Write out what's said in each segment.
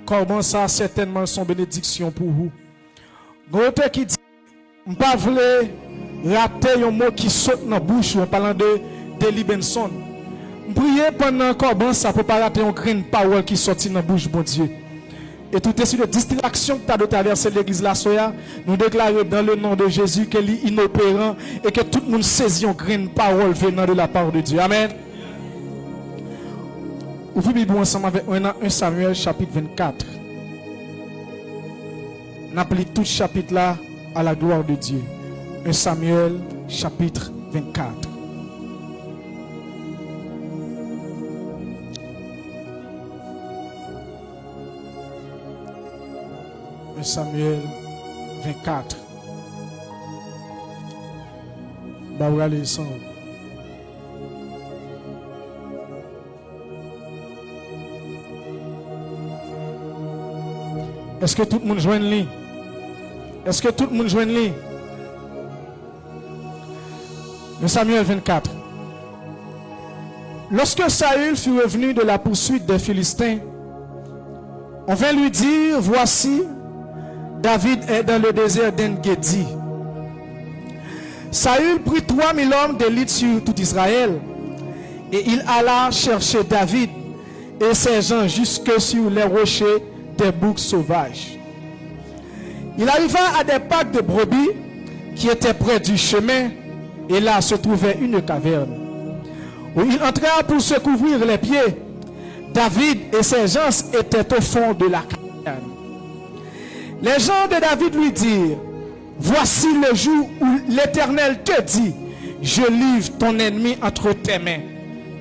Comment ça, certainement, son bénédiction pour vous. L'auteur qui dit, je ne veux pas rater un mot qui saute dans la bouche en parlant de Deli Benson. Je prie pendant comment ça pour ne pas rater un grain de parole qui sortit dans la bouche, bon Dieu. Et tout est sur la distraction que tu as de traverser l'église la soya, nous déclarons dans le nom de Jésus qu'elle est inopérant et que tout le monde saisit un grain de parole venant de la part de Dieu. Amen. Ouvrez Bible ensemble avec 1 Samuel chapitre 24. On applique tout chapitre là à la gloire de Dieu. 1 Samuel chapitre 24. Samuel 24. Bah, on va aller ensemble. Est-ce que tout le monde joint une ligne? Est-ce que tout le monde joint une ligne? Samuel 24. Lorsque Saül fut revenu de la poursuite des Philistins, on vint lui dire, voici, David est dans le désert d'En-Gedi. Saül prit 3000 hommes d'élite sur tout Israël, et il alla chercher David et ses gens jusque sur les rochers des boucs sauvages. Il arriva à des pâques de brebis qui étaient près du chemin, et là se trouvait une caverne, où il entra pour se couvrir les pieds. David et ses gens étaient au fond de la caverne. Les gens de David lui dirent, voici le jour où l'Éternel te dit, je livre ton ennemi entre tes mains.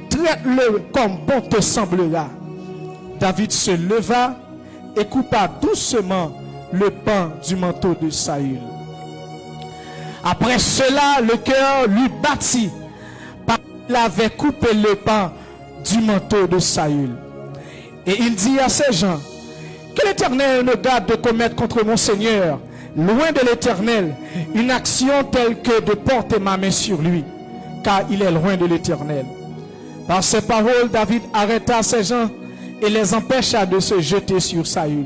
Traite-le comme bon te semblera. David se leva et coupa doucement le pan du manteau de Saül. Après cela, le cœur lui battit, parce qu'il avait coupé le pan du manteau de Saül. Et il dit à ses gens, que l'Éternel me garde de commettre contre mon Seigneur, loin de l'Éternel, une action telle que de porter ma main sur lui, car il est loin de l'Éternel. Par ces paroles, David arrêta ses gens et les empêcha de se jeter sur Saül.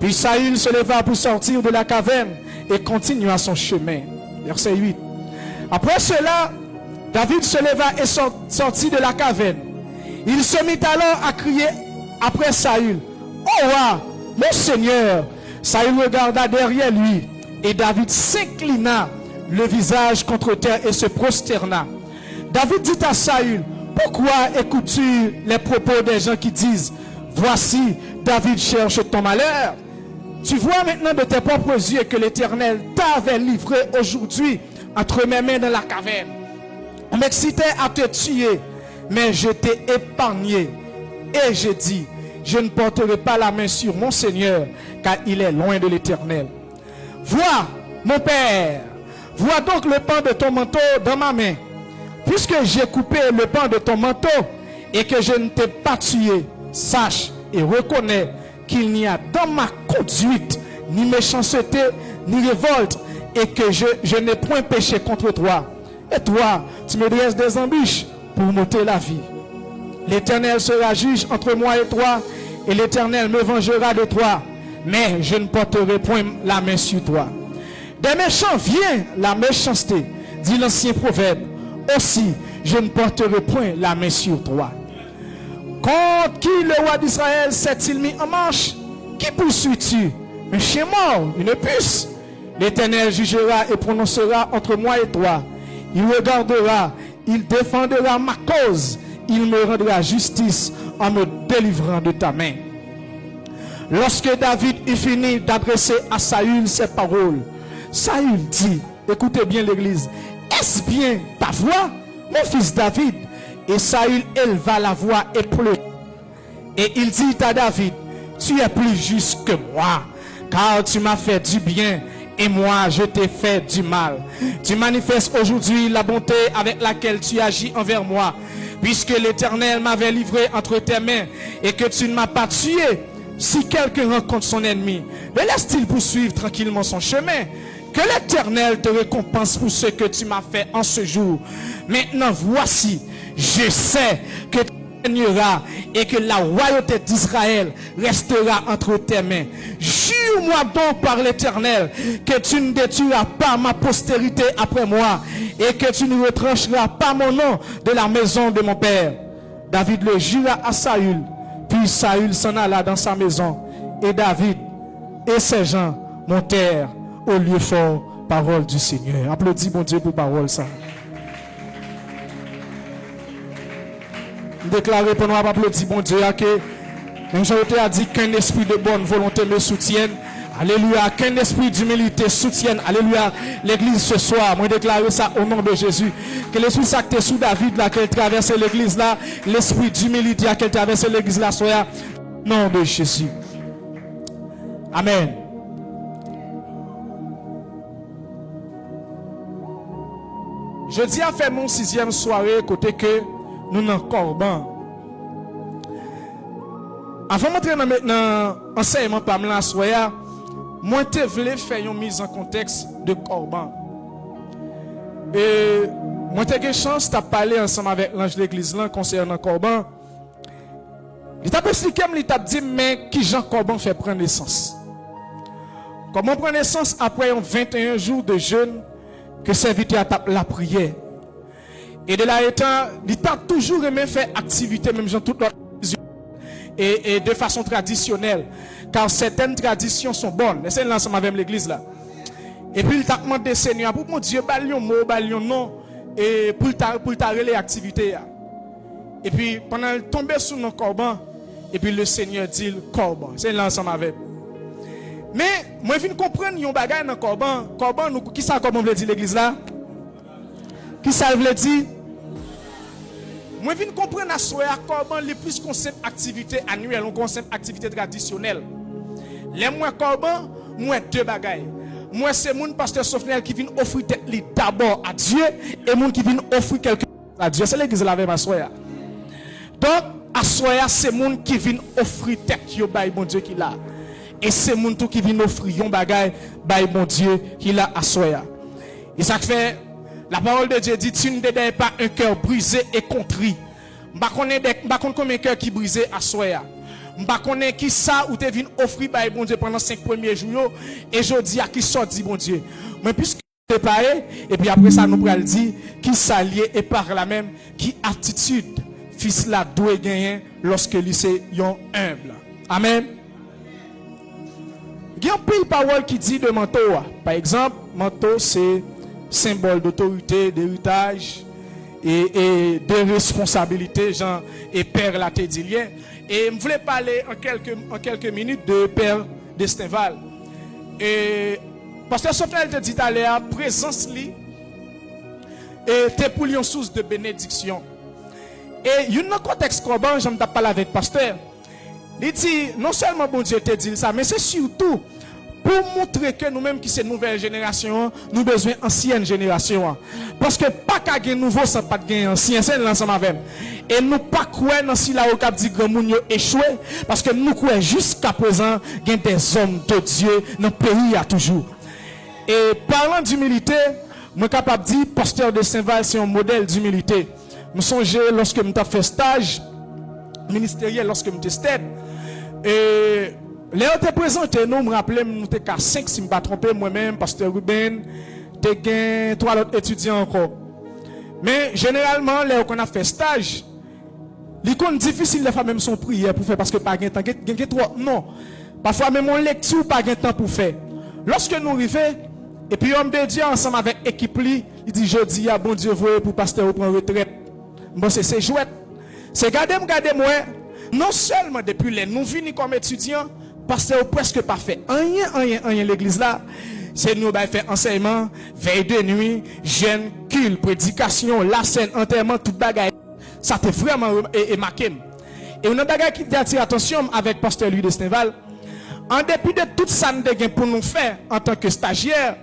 Puis Saül se leva pour sortir de la caverne et continua son chemin. Verset 8. Après cela, David se leva et sortit de la caverne. Il se mit alors à crier après Saül, oh roi, mon Seigneur. Saül regarda derrière lui et David s'inclina le visage contre terre et se prosterna. David dit à Saül, pourquoi écoutes-tu les propos des gens qui disent, voici, David cherche ton malheur? Tu vois maintenant de tes propres yeux que l'Éternel t'avait livré aujourd'hui entre mes mains dans la caverne. On m'excitait à te tuer, mais je t'ai épargné. Et j'ai dit, je ne porterai pas la main sur mon Seigneur, car il est loin de l'Éternel. Vois, mon Père, vois donc le pan de ton manteau dans ma main. Puisque j'ai coupé le pan de ton manteau et que je ne t'ai pas tué, sache et reconnais qu'il n'y a dans ma conduite ni méchanceté, ni révolte, et que je n'ai point péché contre toi. Et toi, tu me dresses des embûches pour m'ôter la vie. L'Éternel sera juge entre moi et toi, et l'Éternel me vengera de toi, mais je ne porterai point la main sur toi. Des méchants vient la méchanceté, dit l'ancien proverbe. Aussi, je ne porterai point la main sur toi. Contre qui le roi d'Israël s'est-il mis en marche? Qui poursuis-tu? Un chien mort, une puce? L'Éternel jugera et prononcera entre moi et toi. Il regardera, il défendra ma cause. Il me rendra justice en me délivrant de ta main. Lorsque David eut fini d'adresser à Saül ces paroles, Saül dit, écoutez bien l'église, est-ce bien ta voix, mon fils David? Et Saül éleva la voix et pleura. Et il dit à David, tu es plus juste que moi, car tu m'as fait du bien et moi je t'ai fait du mal. Tu manifestes aujourd'hui la bonté avec laquelle tu agis envers moi, puisque l'Éternel m'avait livré entre tes mains et que tu ne m'as pas tué. Si quelqu'un rencontre son ennemi, le laisse-t-il poursuivre tranquillement son chemin? Que l'Éternel te récompense pour ce que tu m'as fait en ce jour. Maintenant, voici, je sais que règnera et que la royauté d'Israël restera entre tes mains. Jure-moi donc par l'Éternel que tu ne détruiras pas ma postérité après moi et que tu ne retrancheras pas mon nom de la maison de mon père. David le jura à Saül, puis Saül s'en alla dans sa maison et David et ses gens montèrent au lieu fort. Parole du Seigneur. Applaudis mon Dieu pour parole ça. Déclarer pour nous applaudir mon Dieu que même je a dit qu'un esprit de bonne volonté me soutienne. Alléluia. Qu'un esprit d'humilité soutienne. Alléluia. L'église ce soir. Moi déclarer ça au nom de Jésus. Que l'esprit sacré sous David là qu'elle traverse l'église là. L'esprit d'humilité qu'elle traverse l'église là soit au nom de Jésus. Amen. Jeudi a fait mon 6e soirée côté que nous n'en corban. Avant d'entrer dans l'enseignement par la soirée, moi je voulais faire une mise en contexte de corban. Et moi j'ai eu chance de parler ensemble avec l'ange de l'église là concernant corban. Il t'a expliqué, il t'a dit mais qui Jean Corban fait prendre naissance. Comment prendre naissance après 21 jours de jeûne que serviteur a la prière. Et de là étant, il t'a toujours aimé faire activité, même dans toute l'autre et de façon traditionnelle. Car certaines traditions sont bonnes. Et c'est l'ensemble avec l'église là. Et puis il t'a demandé Seigneur, pour mon Dieu, balion mot, balion non, et pour t'arrêter les activités. Et puis pendant le tomber sous nos corbans, et puis le Seigneur dit le corban. C'est l'ensemble avec. Mais moi je viens comprendre yon bagay dans corban. Corban nous qui ça comme on veut dire l'église là? Qui ça veut dire? Moi je viens comprendre à soya corban les plus concept activité annuelle, on concept activité traditionnelle. Les moi corban, moi deux bagay. Moi c'est mon pasteur Sofnel qui vient offrir tête li d'abord à Dieu et mon qui vient offrir quelque chose à Dieu. C'est l'église là avec ma soya. Donc à soya c'est mon qui vient offrir tête yo bay bon Dieu qui là. Et c'est mon tout qui vient offrir un bagay by bon Dieu qui l'a assoya. Et ça fait la parole de Dieu dit tu ne dédaignes pas un cœur brisé et contrit. M'pa connait combien cœur qui brisé assoya. M'pa connait qui ça ou te vient offrir by bon Dieu pendant 5 premiers jours et je dis à qui sorti bon Dieu. Mais puisque préparé et puis après ça nous pral dire qui s'allier et par la même qui attitude fils là doit gagner lorsque il c'est humble. Amen. Il y a un pile parole qui dit de manteau. Par exemple, manteau c'est symbole d'autorité, d'héritage et de responsabilité, Jean et Père l'a dit lien. Et je voulais parler en quelques minutes de Père Destinval. Et Pasteur Sofnel te dit à l'heure, présence li était pour lui une source de bénédiction. Et il y a un contexte corban, j'aime parler avec Pasteur. Il dit, non seulement bon Dieu te dit ça, mais c'est surtout pour montrer que nous-mêmes qui c'est nouvelle génération, nous besoin ancienne génération. Parce que pas qu'à gagner nouveau sans pas gagner ancien, c'est l'ensemble avec. Et nous pas croire dans si la au cap dit grand moun yo échoué, parce que nous croyons jusqu'à présent gagne des hommes de Dieu dans le pays à toujours. Et parlant d'humilité, moi capable dire pasteur de Saint-Val c'est un modèle d'humilité. Me songe lorsque me t'a fait stage ministériel lorsque me testais. Et les autres présentés, nous me rappelons, nous étions qu'à 5 si je ne me pas trompé, moi-même, pasteur Ruben, t'es gain 3 autres étudiants encore. Mais généralement, les qu'on a fait stage, les est difficile de faire même son prière pour faire parce que pas de temps, non. Parfois même en lecture, pas de temps pour faire. Lorsque nous arrivons, et puis homme de Dieu ensemble avec l'équipe, il dit, je dis, bon Dieu, vous pour pasteur prendre retraite. Bon, c'est chouette. C'est garder moi. Non seulement depuis les nous venus comme étudiants, parce que presque pas fait rien l'église là. C'est nous qui fait enseignement, veille de nuit, jeûne, culte, prédication, la scène, enterrement, tout bagaille. Ça te vraiment marqué. Et une bagaille qui attire attention avec pasteur Louis Destinval, en dépit de tout ça pour nous faire en tant que stagiaire,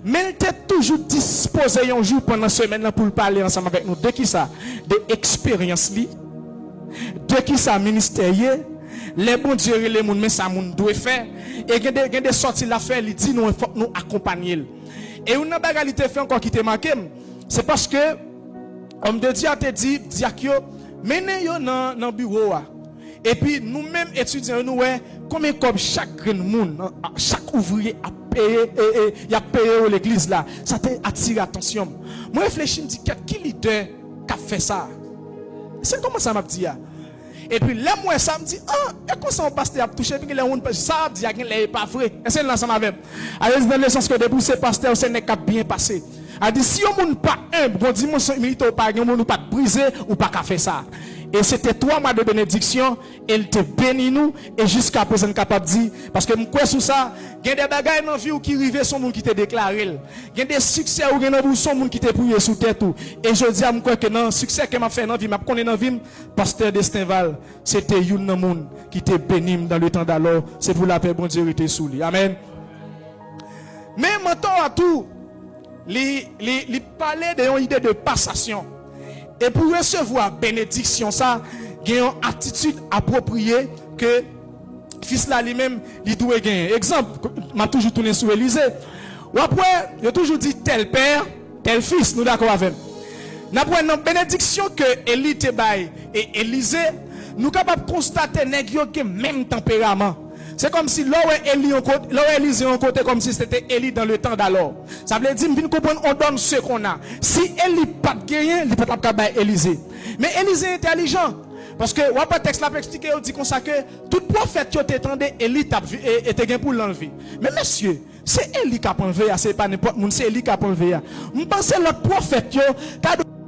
mais il était toujours disposé un jour pendant la semaine pour parler ensemble avec nous de qui ça, de expérience li. De qui ça ministériel, les bons dieux les moun mais ça moun doit faire et il y a des sorties la faire, il dit nous faut nous accompagner. Et une bagalité fait encore qui te marqué, c'est parce que homme de Dieu te dit diakio Menez yo dans bureau et puis nous-mêmes étudiants nous combien comme chaque monde chaque ouvrier a payé et il a payé l'église là. Ça t'a attiré attention. Moi réfléchis me dit qui leader qui a fait ça. C'est comment ça m'a dit. Et puis là moi ça me dit et quand ça pasteur a touché puis les monde ça dit qu'il est pas vrai. C'est l'ensemble avec. Alors dans le sens que depuis ce pasteur c'est n'est qu'à bien passé. A dit si on monde pas humble, bon dimension militaire pas on monde pas briser ou pas qu'à faire ça. Et c'était 3 mois de bénédiction, elle te bénit nous et jusqu'à présent capable de dire parce que moi sur ça, il y a des bagages dans vie qui arrivent son monde qui te déclaré. Il y a des succès ou il y a son monde qui te prié sous tête tout. Et je dis à moi que non, succès que m'a fait dans vie, m'a connaît dans vie, pasteur Destinval, c'était une monde qui te béni dans le temps d'alors, c'est pour la paix bon Dieu était sous lui. Amen. Mais maintenant à tout les parler d'une idée de passation. Et pour recevoir bénédiction, ça, il y a une attitude appropriée que fils là lui-même, il doit gagner. Exemple, m'a toujours tourné sur Élysée. Ou après, il a toujours dit tel père, tel fils, nous d'accord avec. Après une bénédiction que Élie te baille et Élysée, nous capables de constater que même tempérament. C'est comme si Élysée en côté comme si c'était Élie dans le temps d'alors. Ça veut dire, nous comprendre, on donne ce qu'on a. Si Élie pas de gagner, il peut pas de Élysée. Mais Élysée est intelligent. Parce que, on pas texte là pour expliquer, on dit comme ça que tout prophète qui t'entendait, Élie était gain pour l'enlever. Mais messieurs, c'est Élie qui a enlevé, c'est pas n'importe qui, c'est Élie qui a enlevé. Je pense que l'autre prophète qui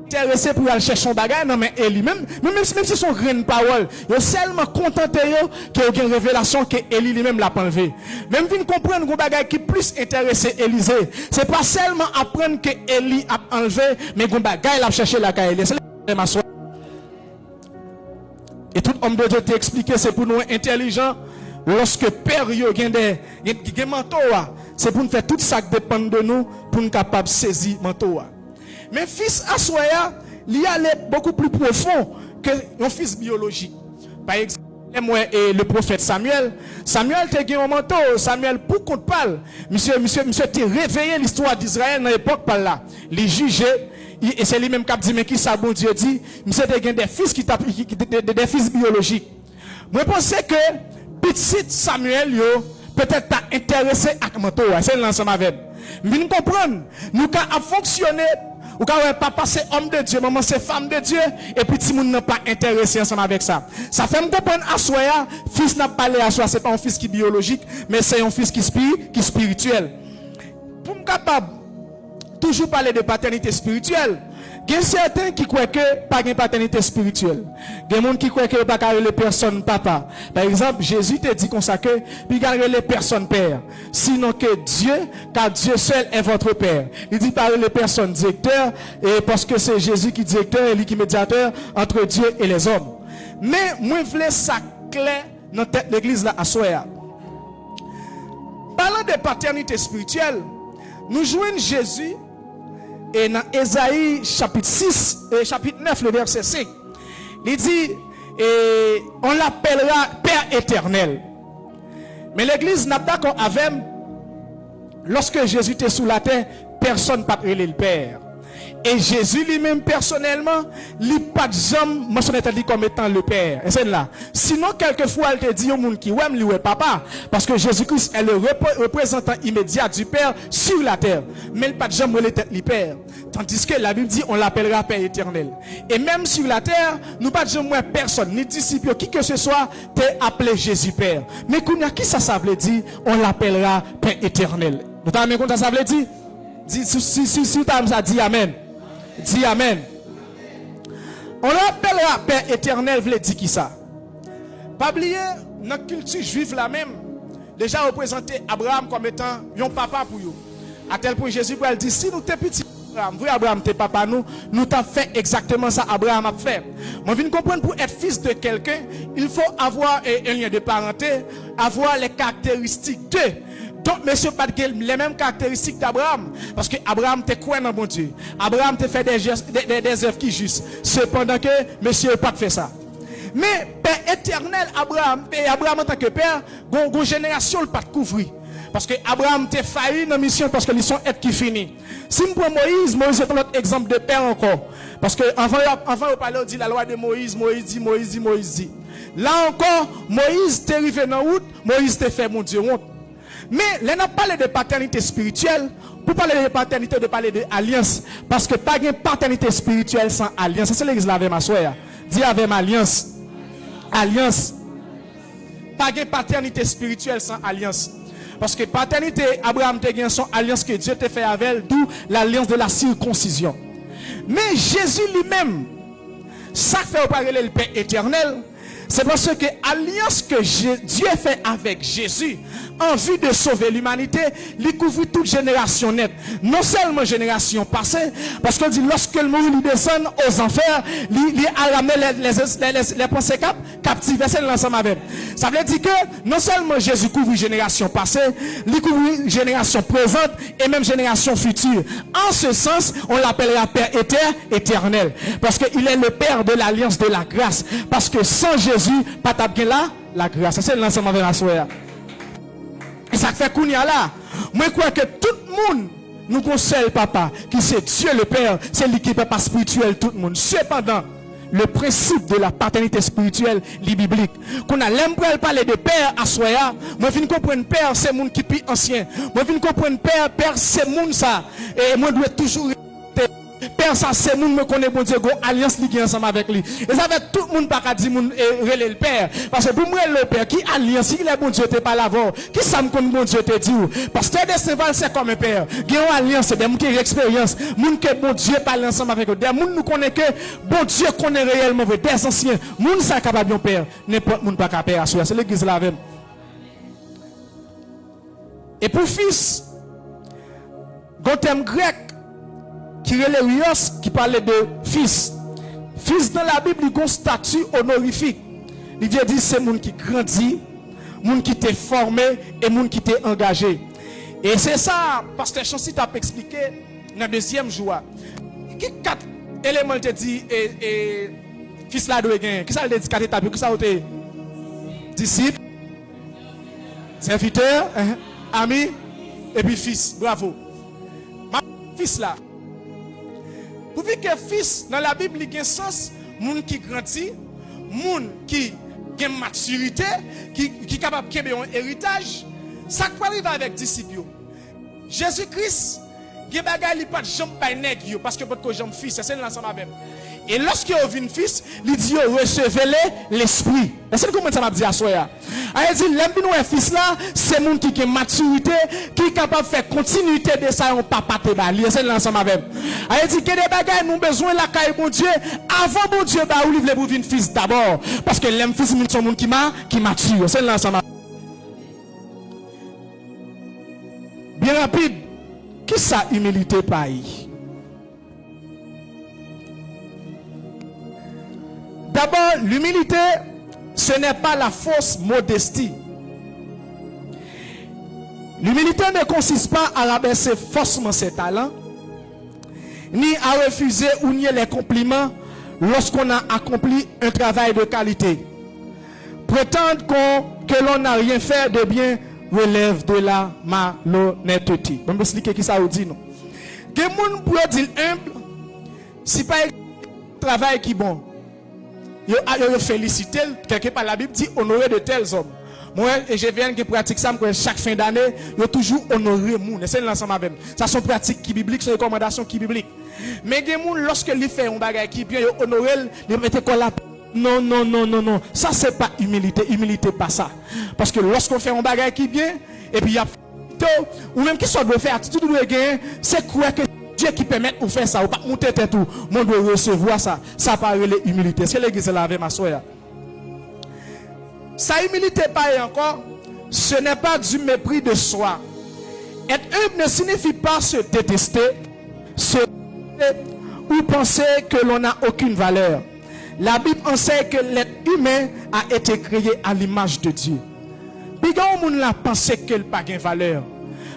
intéressé pour aller chercher son bagage non mais Élie même si son grain de parole il seulement contenté qu'il y a une révélation que Élie lui-même l'a enlevé même vient comprendre un bagage qui plus intéressé Élisée c'est pas seulement apprendre que Élie a enlevé mais un bagage l'a cherché la caille c'est la soeur et tout homme de Dieu t'a expliqué c'est pour nous intelligents lorsque père yo gen des manteau c'est pour nous faire tout ça qui dépend de nous pour nous capable saisir manteau. Mais fils Assoya, il y a beaucoup plus profond que un fils biologique. Par exemple, le prophète Samuel te gagné un manteau. Samuel, pour qu'on parle, monsieur te réveillé l'histoire d'Israël dans l'époque par là. Les jugeait, et c'est lui-même qui a dit, mais qui ça, bon Dieu dit, monsieur te gagné des fils des fils biologiques. Moi, je pense que petit Samuel, peut-être pas intéressé à un manteau. C'est l'ensemble avec. Mais nous comprenons, nous avons fonctionné. Ou quand papa c'est homme de Dieu, maman c'est femme de Dieu, et puis tout le monde n'a pas intéressé ensemble avec ça. Ça fait me comprendre à soi, fils n'a pas l'air à soi, c'est pas un fils qui est biologique, mais c'est un fils qui est spirituel. Pour me capable toujours parler de paternité spirituelle, il y a certains qui croient que pas de paternité spirituelle. Il y a des gens qui croient que pas les personnes papa. Par exemple, Jésus te dit comme ça que puis les personnes père. Sinon que Dieu, car Dieu seul est votre père. Il dit par les personnes directeurs et parce que c'est Jésus qui est directeur et lui qui est médiateur entre Dieu et les hommes. Mais moi je voulais ça clair dans l'église là à Soya. Parlant de paternité spirituelle, nous jouons Jésus et dans Ésaïe chapitre 6 et chapitre 9 le verset 5 il dit et on l'appellera Père éternel. Mais l'église n'a pas d'accord avec lorsque Jésus était sous la terre personne n'a appelé le Père et Jésus lui-même personnellement il n'a pas jamais mentionné comme étant le Père et c'est là sinon quelquefois elle te dit au monde qui ouais lui papa parce que Jésus-Christ est le représentant immédiat du Père sur la terre mais il n'a pas jamais le Père tandis que la Bible dit on l'appellera Père éternel et même sur la terre nous pas jamais personne ni disciple qui que ce soit t'es appelé Jésus Père mais qui ça veut dire on l'appellera Père éternel nous t'avons compte ça veut dire si tu as dit amen. Dis amen. On l'appellera Père éternel, veut dire qui ça? Pas oublier, dans la culture juive la même, déjà représenté Abraham comme étant un papa pour vous. À tel point Jésus elle dit si nous t'es petit Abraham t'es papa nous t'as fait exactement ça Abraham a fait. Moi je viens comprendre pour être fils de quelqu'un, il faut avoir un lien de parenté, avoir les caractéristiques de donc, monsieur, pas les mêmes caractéristiques d'Abraham. Parce que Abraham te croit dans bon Dieu. Abraham te fait des œuvres qui justes. Cependant que monsieur pas fait ça. Mais Père éternel, Abraham, et Abraham en tant que père, une génération ne pas couvrir. Parce que Abraham te failli dans la mission parce que ils sont être qui finit. Si je prends Moïse est un autre exemple de père encore. Parce que avant on parlait, on dit la loi de Moïse, Moïse dit. Là encore, Moïse t'est arrivé dans la route, Moïse t'est fait mon Dieu honte. Mais là, on parle de paternité spirituelle. Pour parler de paternité, de parler de alliance. Parce que pas de paternité spirituelle sans alliance. C'est l'église là avec ma soeur. Dis avec ma alliance. Alliance. Pas de paternité spirituelle sans alliance. Parce que paternité, Abraham te gagne son alliance que Dieu te fait avec elle, d'où l'alliance de la circoncision. Mais Jésus lui-même, ça fait parler le Père éternel. C'est parce que l'alliance que Dieu fait avec Jésus en vue de sauver l'humanité, il couvre toute génération nette. Non seulement génération passée, parce qu'on dit lorsque le monde il descend aux enfers, il a ramené les pensées captives. C'est l'ensemble avec. Ça veut dire que non seulement Jésus couvre génération passée, il couvre génération présente et même génération future. En ce sens, on l'appellera Père éternel. Parce qu'il est le Père de l'alliance de la grâce. Parce que sans Jésus, pas t'as là la grâce. C'est l'ensemble avec la soeur. Et ça fait qu'on y a là. Moi, je crois que tout le monde nous conseille, papa, qui c'est Dieu le Père, c'est lui qui est papa spirituel, tout le monde. Cependant, le principe de la paternité spirituelle, les biblique, qu'on a l'impression de parler de père à soya, moi, je viens comprendre père, c'est monde qui est plus ancien. Moi, je viens comprendre père, c'est monde ça. Et moi, je dois toujours. Père, ça c'est moun me connaît bon Dieu, go alliance li ensemble avec lui. Et ça fait tout le monde pas dire moun relé le père parce que pour moi le père qui alliance, il est bon Dieu t'es pas l'avant. Qui ça me connaît bon Dieu te dit parce que des Saint-Val c'est comme un père. Gen alliance, c'est des moun qui expérience, moun que bon Dieu parle ensemble avec eux. Des moun nous connaît que bon Dieu connaît réellement vrai, des anciens. Moun ça capable de père, n'importe moun pas capable à soi. C'est l'église là même. Et pour fils, gon terme grec qui relève Rios, qui parlait de fils. Fils dans la Bible, il a un statut honorifique. Il veut dire c'est moun qui grandit, moun qui t'est formé et moun qui t'est engagé. Et c'est ça, Pasteur Chancy t'a expliqué dans le deuxième jour. Qui quatre éléments te dit et fils là doit gagner. Qui ça le dit quatre étapes? Qui ça été disciple, serviteur, ami et puis fils. Bravo. Ma fils là. Vous voyez que fils, dans la Bible, il y a un sens, moun qui grandit, moun qui a une maturité, qui est capable de faire un héritage. Ça peut arriver avec disciples. Jésus-Christ, il y a des pas de jambes par nègre, parce que votre jambe fils, c'est l'ensemble même. Et lorsqu'il y a un fils, il dit recevez l'esprit. C'est comment ça m'a dit à soi. Il dit l'homme un fils là, c'est moun qui a une maturité, qui est capable de faire continuité de ça on papa te bali. C'est l'ensemble même. Il dit que des bagages nous besoin la caille bon Dieu avant bon Dieu bah ou livre pour venir fils d'abord parce que l'homme fils sont moun qui mature. C'est l'ensemble. Bien rapide. Qui ça humilité paille? D'abord, l'humilité, ce n'est pas la fausse modestie. L'humilité ne consiste pas à rabaisser faussement ses talents, ni à refuser ou nier les compliments lorsqu'on a accompli un travail de qualité. Prétendre que l'on n'a rien fait de bien relève de la malhonnêteté. Je vais expliquer qui ça vous dit. Que moun pour dire humble, si pas un travail qui est bon. Yo félicité, quelque part la Bible dit honorer de tels hommes. Moi, je viens qui pratique ça chaque fin d'année, yo toujours honorer moun. C'est l'ensemble même. Ça sont pratiques qui bibliques, sont recommandations qui bibliques. Mais des moun lorsque li fait un bagage qui bien yo honorer, li mette quoi là. Non. Ça c'est pas humilité, humilité pas ça. Parce que lorsqu'on fait un bagage qui bien et puis il y a ou même qui soit doit faire attitude doit gagner, c'est quoi que Dieu qui permet de faire ça, ou pas monter tête tout, on doit recevoir ça. Ça parle de l'humilité. C'est l'église là avec ma soeur. Sa humilité pareil encore, ce n'est pas du mépris de soi. Être humble ne signifie pas se détester, ou penser que l'on n'a aucune valeur. La Bible enseigne que l'être humain a été créé à l'image de Dieu. Puis quand on a pensé qu'il n'a pas de valeur.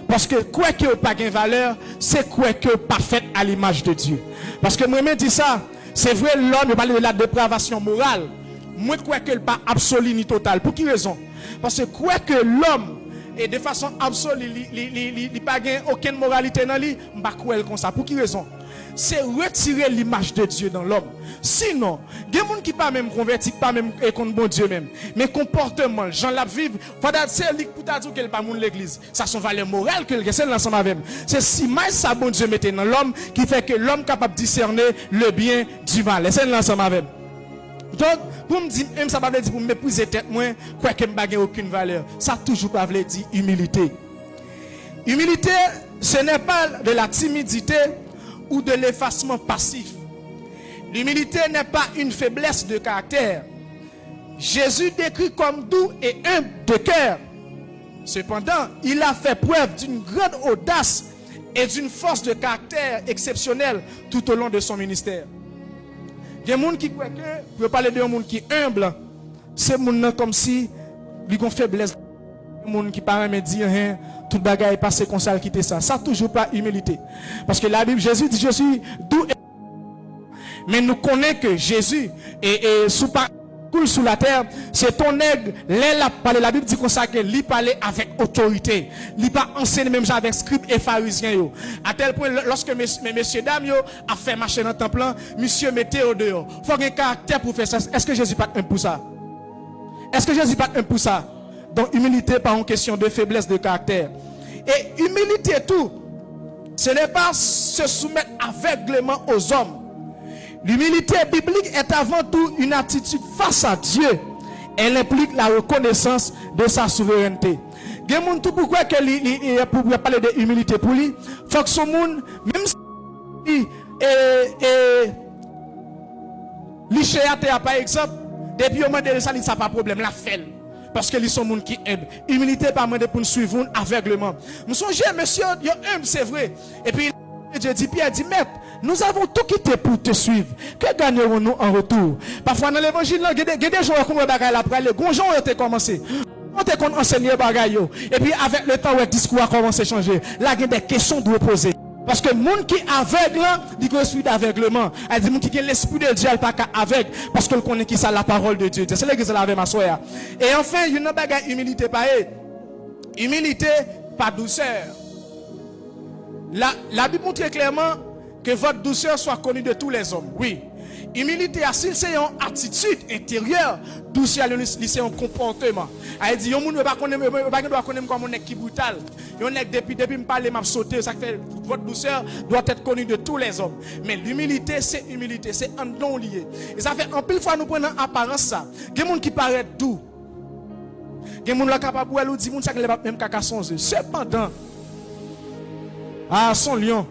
Parce que quoi que pas de valeur, c'est quoi que pas fait à l'image de Dieu. Parce que moi-même dis ça, c'est vrai l'homme parle de la dépravation morale. Moi crois que pas absolu ni total. Pour quelle raison? Parce que quoi que l'homme et de façon absolue, il n'y a pas aucune moralité dans lui, je ne vais pas croire comme ça. Pour quelle raison? C'est retirer l'image de Dieu dans l'homme. Sinon, il y a des gens qui ne sont pas même convertis, pas même contre bon Dieu même. Mais comportement, gens la vivent, c'est lui pour dire qu'elle n'est pas l'église. Ça son valeur morale que c'est l'ensemble avec. C'est si mal ça bon Dieu mettait dans l'homme qui fait que l'homme est capable de discerner le bien du mal. C'est l'ensemble avec. Donc, pour me dire, même ça ne veut pas dire pour me mépriser tête moi, quoi que je n'ai aucune valeur. Ça toujours pas veut dire humilité. Humilité, ce n'est pas de la timidité ou de l'effacement passif. L'humilité n'est pas une faiblesse de caractère. Jésus décrit comme doux et humble de cœur. Cependant, il a fait preuve d'une grande audace et d'une force de caractère exceptionnelle tout au long de son ministère. Il y a des gens qui croient que, pour parler de monde qui est humble, c'est des gens comme si ils ont une faiblesse. Les gens qui parlent me dire, tout le bagage est passé comme ça, quitter ça. Ça toujours pas humilité. Parce que la Bible, Jésus dit, je suis doux et... Mais nous connaissons que Jésus est coule sous la terre, c'est ton aigle. La Bible dit comme ça que lui parlait avec autorité. Il pas enseigné même avec scribes et pharisiens. À tel point, lorsque messieurs dames a fait marcher dans le temple, monsieur mettez au dehors. Il faut un caractère pour faire ça. Est-ce que Jésus pas un pour ça? Est-ce que Jésus pas un pour ça? Donc, humilité pas une question de faiblesse de caractère. Et humilité tout, ce n'est pas se soumettre aveuglément aux hommes. L'humilité biblique est avant tout une attitude face à Dieu. Elle implique la reconnaissance de sa souveraineté. Il y a des gens qui pourquoi pour parler de humilité pour lui, il faut que ce monde, même si l'ichéaté par exemple, depuis au moment de ça, ça pas de problème, la fait. Parce que ils sont gens qui aiment. Humilité pas demandé pour nous suivre aveuglement. Nous sommes monsieur, c'est vrai. Et puis Dieu dit, Pierre dit, maître, nous avons tout quitté pour te suivre. Que gagnerons-nous en retour? Parfois dans l'évangile, il y a des gens qui ont après les gros gens ont commencé. On te enseigné bagaille. Et puis avec le temps, le discours a commencé à changer. Là, il y a des questions de poser. Parce que les gens qui sont aveugles, ils ont l'esprit d'aveuglement. Il dit que l'esprit de Dieu n'est pas aveugle. Parce que connaît qui ça la parole de Dieu. C'est l'église avec ma soeur. Et enfin, il y a une bagaille humilité pareil. Humilité, pas douceur. La Bible montre clairement que votre douceur soit connue de tous les hommes. Oui. Humilité, c'est une attitude intérieure. Douceur, c'est un comportement. Elle dit, on ne doit pas connaître comme on est qui brutal. Depuis me parler, m'a sauté. Ça fait votre douceur doit être connue de tous les hommes. Mais l'humilité, c'est humilité, c'est un don lié. Et ça fait en pile fois nous prenons apparence ça. Il y a des gens qui paraissent doux. Il y a des gens qui sont capables de dire que les même caca son yeux. Cependant, ah, son lion.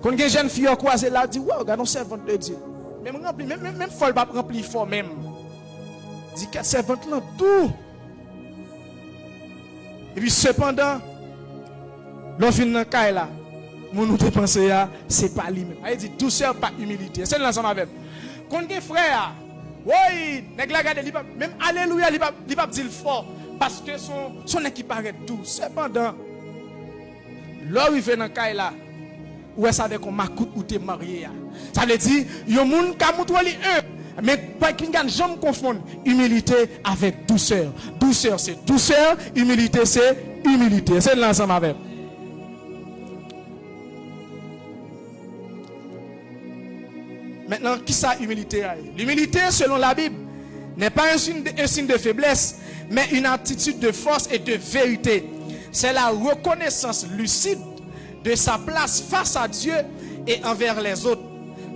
Quand une jeune fille a croisé là, dit, wow, regarde, on servante de Dieu. Même folle pas rempli fort même. Dit qu'elle servante là, tout. Et puis cependant, l'on finit dans le cas là. Mon nous pensé là, c'est pas lui même. Elle dit douceur, pas humilité. C'est l'ensemble avec. Quand un frère, oui, même alléluia, il va dire fort. Parce que son équipe paraît doux. Cependant, là où il fait dans le cas là, où est-ce qu'on m'a coûté ou t'es marié? Ça veut dire, il y a des gens qui ont montré un. Mais pas qu'il ne jamais confondre humilité avec douceur. Douceur, c'est douceur. Humilité, c'est humilité. C'est l'ensemble avec. Maintenant, qui ça humilité? L'humilité, selon la Bible, n'est pas un signe de faiblesse, mais une attitude de force et de vérité. C'est la reconnaissance lucide de sa place face à Dieu et envers les autres,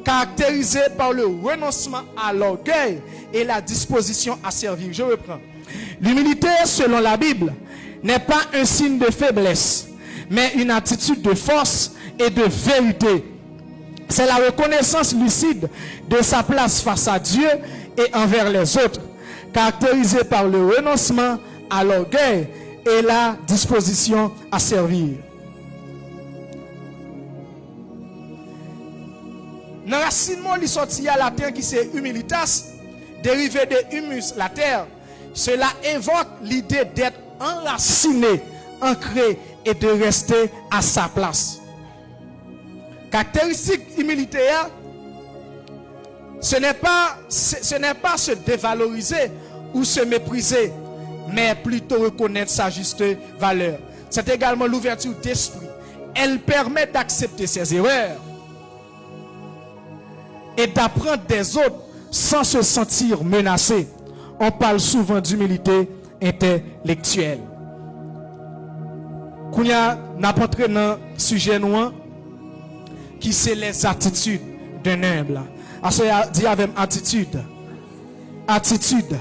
caractérisée par le renoncement à l'orgueil et la disposition à servir. Je reprends. L'humilité, selon la Bible, n'est pas un signe de faiblesse, mais une attitude de force et de vérité. C'est la reconnaissance lucide de sa place face à Dieu et envers les autres, caractérisée par le renoncement à l'orgueil et la disposition à servir. Dans le racinement, il sortit à la terre qui c'est humilitas, dérivé de humus, la terre. Cela évoque l'idée d'être enraciné, ancré et de rester à sa place. Caractéristique humilité, ce n'est pas se dévaloriser ou se mépriser, mais plutôt reconnaître sa juste valeur. C'est également l'ouverture d'esprit. Elle permet d'accepter ses erreurs et d'apprendre des autres sans se sentir menacé. On parle souvent d'humilité intellectuelle. Kounya n'a pas entré dans le sujet noir qui c'est les attitudes d'un humble. Alors, dit avec attitude. Attitude.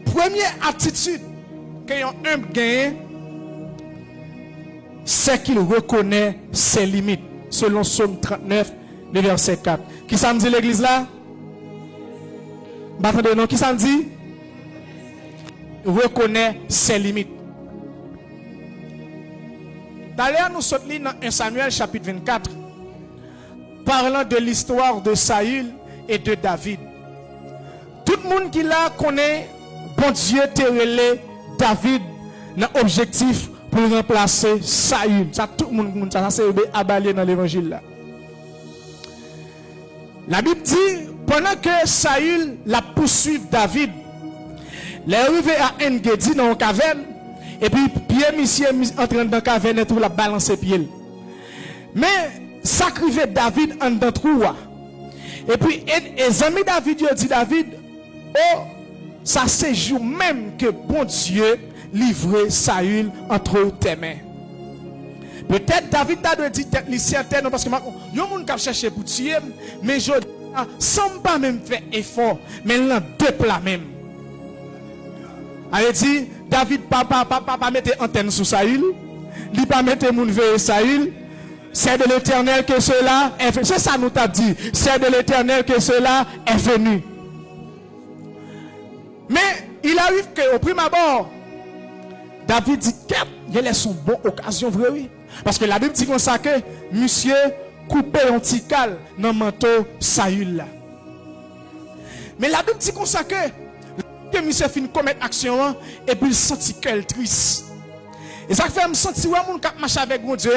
Première attitude qu'un humble gagne, c'est qu'il reconnaît ses limites. Selon Psaume 39, le verset 4. Qui ça me dit l'église là? Attendez, non, qui ça me dit? Reconnaît ses limites. D'ailleurs, nous sommes dans 1 Samuel chapitre 24, parlant de l'histoire de Saül et de David. Tout le monde qui là connaît, bon Dieu te relé David dans l'objectif pour remplacer Saül. Ça, tout le monde, ça c'est abalé dans l'évangile là. La Bible dit, pendant que Saül la poursuive David, il est arrivé à Engedi dans une caverne, et puis Pierre monsieur entraîne dans la caverne et tout la balancer pied. Mais sacrifier David en dans trou. Et puis les amis David dit David, oh, ça c'est jour même que bon Dieu livrer Saül entre tes mains. Peut-être David t'a dit certaine parce que yo moun k'ap chercher pour tuer mais je sans pas même faire effort mais l'en deux plats même. Elle dit David papa mettre antenne sous Saül, il pas mettre moun veiller Saül. C'est de l'Éternel que cela est venu. C'est ça nous t'a dit. C'est de l'Éternel que cela est venu. Mais il arrive qu'au prime abord David dit qu'il a son bon occasion vrai oui. Parce que la Bible dit comme ça que monsieur coupé un petit cal dans le manteau Saül là. Mais la Bible dit comme ça que monsieur fin commettre action et puis il sentit qu'elle triste. Et ça fait me sentir ouais moun k'ap marcher avec mon Dieu.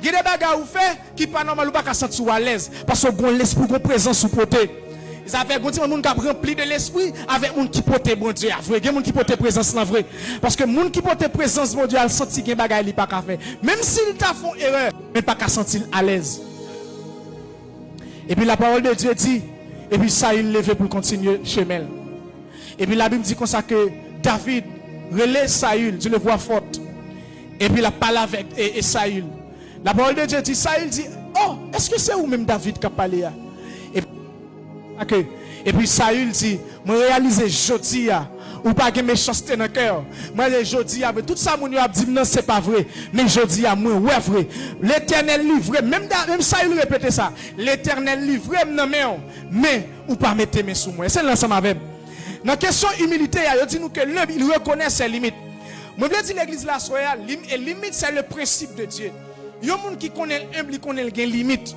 Il y a des bagages ou fait qui pas normal ou pas sentir à l'aise parce que bon l'esprit gon présence sous côté. Ça fait gon moun k'ap rempli de l'esprit avec moun qui porte bon Dieu. Vrai, gen moun qui porte présence là vrai. Parce que moun qui porte présence bon Dieu, il senti gen bagay li pas ka faire. Même s'il t'a fait erreur, mais pas ka sentir à l'aise. Et puis la parole de Dieu dit et puis ça il levé pour continuer chemin. Et puis la Bible dit comme ça que David relève Saül, tu le vois fort. Et puis la parle avec et Saül. La parole de Dieu dit, Saül dit, oh, est-ce que c'est où même David qui a parlé? Et puis Saül dit, moi réaliser jodi ou pas de méchanceté dans le cœur. Moi jodi mais tout ça mon a dit non c'est pas vrai. Mais jodi moi ouais vrai. L'Éternel livre même Saül répétait ça. L'Éternel livre mais ou pas mettre mes sous moi. C'est l'ensemble avec. Dans la question humilité, il dit nous que l'homme il reconnaît ses limites. Moi, je dis l'église là, et limite, c'est le principe de Dieu. Il y a des gens qui connaissent l'humble, qui connaissent les limites.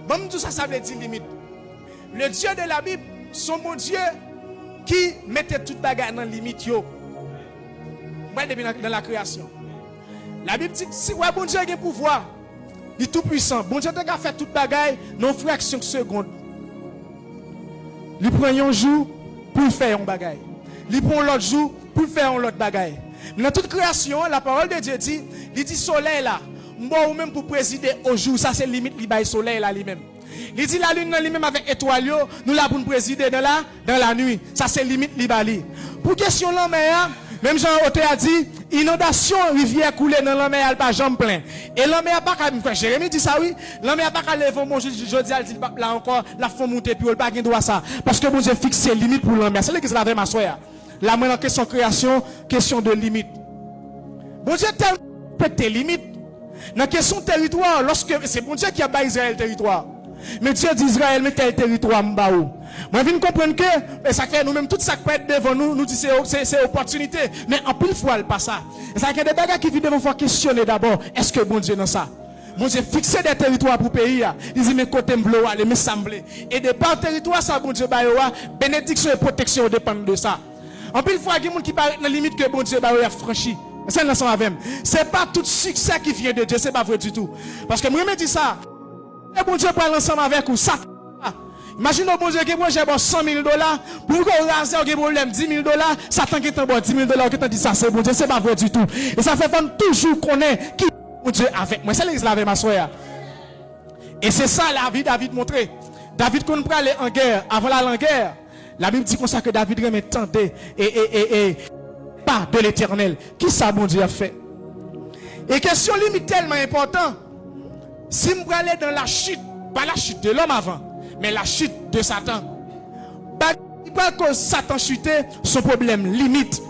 Bon, tout ça, ça veut dire limite. Le Dieu de la Bible, c'est mon Dieu qui mettait toute bagarre dans la limite. Moi, depuis dans la création. La Bible dit, si ouais, bon Dieu a le pouvoir, il est tout puissant. Bon Dieu a fait toute bagarre dans une fraction de seconde. Il prend un jour pour faire un bagaille. Il prend l'autre jour pour faire un autre bagaille. Dans toute création, la parole de Dieu dit, il dit soleil là, moi ou même pour présider au jour, ça c'est limite li bail soleil là lui-même. Il dit la lune là lui-même avec étoile nous là pour présider dans la nuit, ça c'est limite li bali. Pour question la mer, même Jean Oté a dit inondation rivière couler dans la mer elle pas jambe plein. Et la mer pas comme Jérémie dit ça oui, la mer pas lever mon jodi elle dit là encore la fond monter puis elle pas gain droit ça parce que bon Dieu fixe ses limites pour la mer. C'est là que c'est la vraie ma soeur. La maintenant question création, question de limite. Bon Dieu respecte tes limites. Dans la question territoire, lorsque c'est bon Dieu qui a bâti Israël territoire. Mais Dieu dit Israël, mais quel territoire m'baou. Moi je viens comprendre que ça fait nous-mêmes tout ça qui peut être devant nous dit c'est opportunité. Mais en pile fois elle pas ça. Et ça fait des bagages qui viennent devant faut questionner d'abord, est-ce que bon Dieu dans ça? Bon Dieu fixé des territoires pour pays. Il dit mes côtés m'blo aller me sembler. Et de par territoire ça bon Dieu baïwa, bénédiction et protection dépendent de ça. En plus, il faut qu'il y ait des gens qui parlent dans la limite que bon Dieu a franchi. C'est l'ensemble avec. Ce n'est pas tout succès qui vient de Dieu, ce n'est pas vrai du tout. Parce que moi, je me dis ça. Et bon Dieu parle ensemble avec vous, ça Imagine bon Dieu qui projet bon 100 000 $, pour qu'on rase un problème 10 000 $, Satan qui t'en bon 10 000 $, qui t'en dit ça c'est bon Dieu, c'est pas vrai du tout. Et ça fait toujours connaître qui bon Dieu avec moi. C'est l'église avec ma soeur. Et c'est ça la vie David montré. David quand on aller en guerre, avant la guerre, la Bible dit comme ça que David remet tenté et pas de l'Éternel. Qui ça bon Dieu a fait? Et question limite tellement important. Si on aller dans la chute, pas la chute de l'homme avant, mais la chute de Satan. Pas que Satan chutait, son problème limite.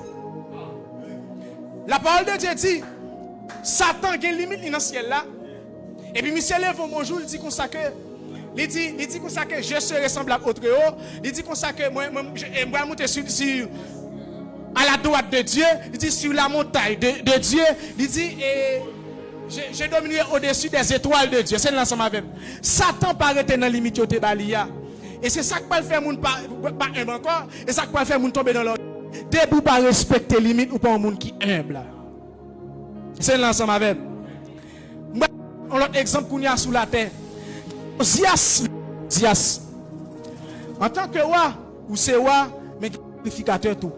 La parole de Dieu dit, Satan a une limite dans le ciel là. Et puis, monsieur lève un bonjour, il dit comme ça que, il dit comme ça que je serai semblable au Très-Haut. Il dit comme ça que moi je vais monter sur à la droite de Dieu. Il dit sur la montagne de Dieu. Il dit je dominerai au-dessus des étoiles de Dieu. C'est l'ensemble avec. Satan paraît dans la limite de Balia. Et c'est ça qui peut faire moun pas encore. Et ça qui peut faire moun tomber dans l'autre. Debout pas respecter les limites ou pas un monde qui est humble. C'est l'ensemble avec. On a un exemple qu'on y a sous la terre. Zias. En tant que roi, ou c'est roi, mais sacrificateur tout.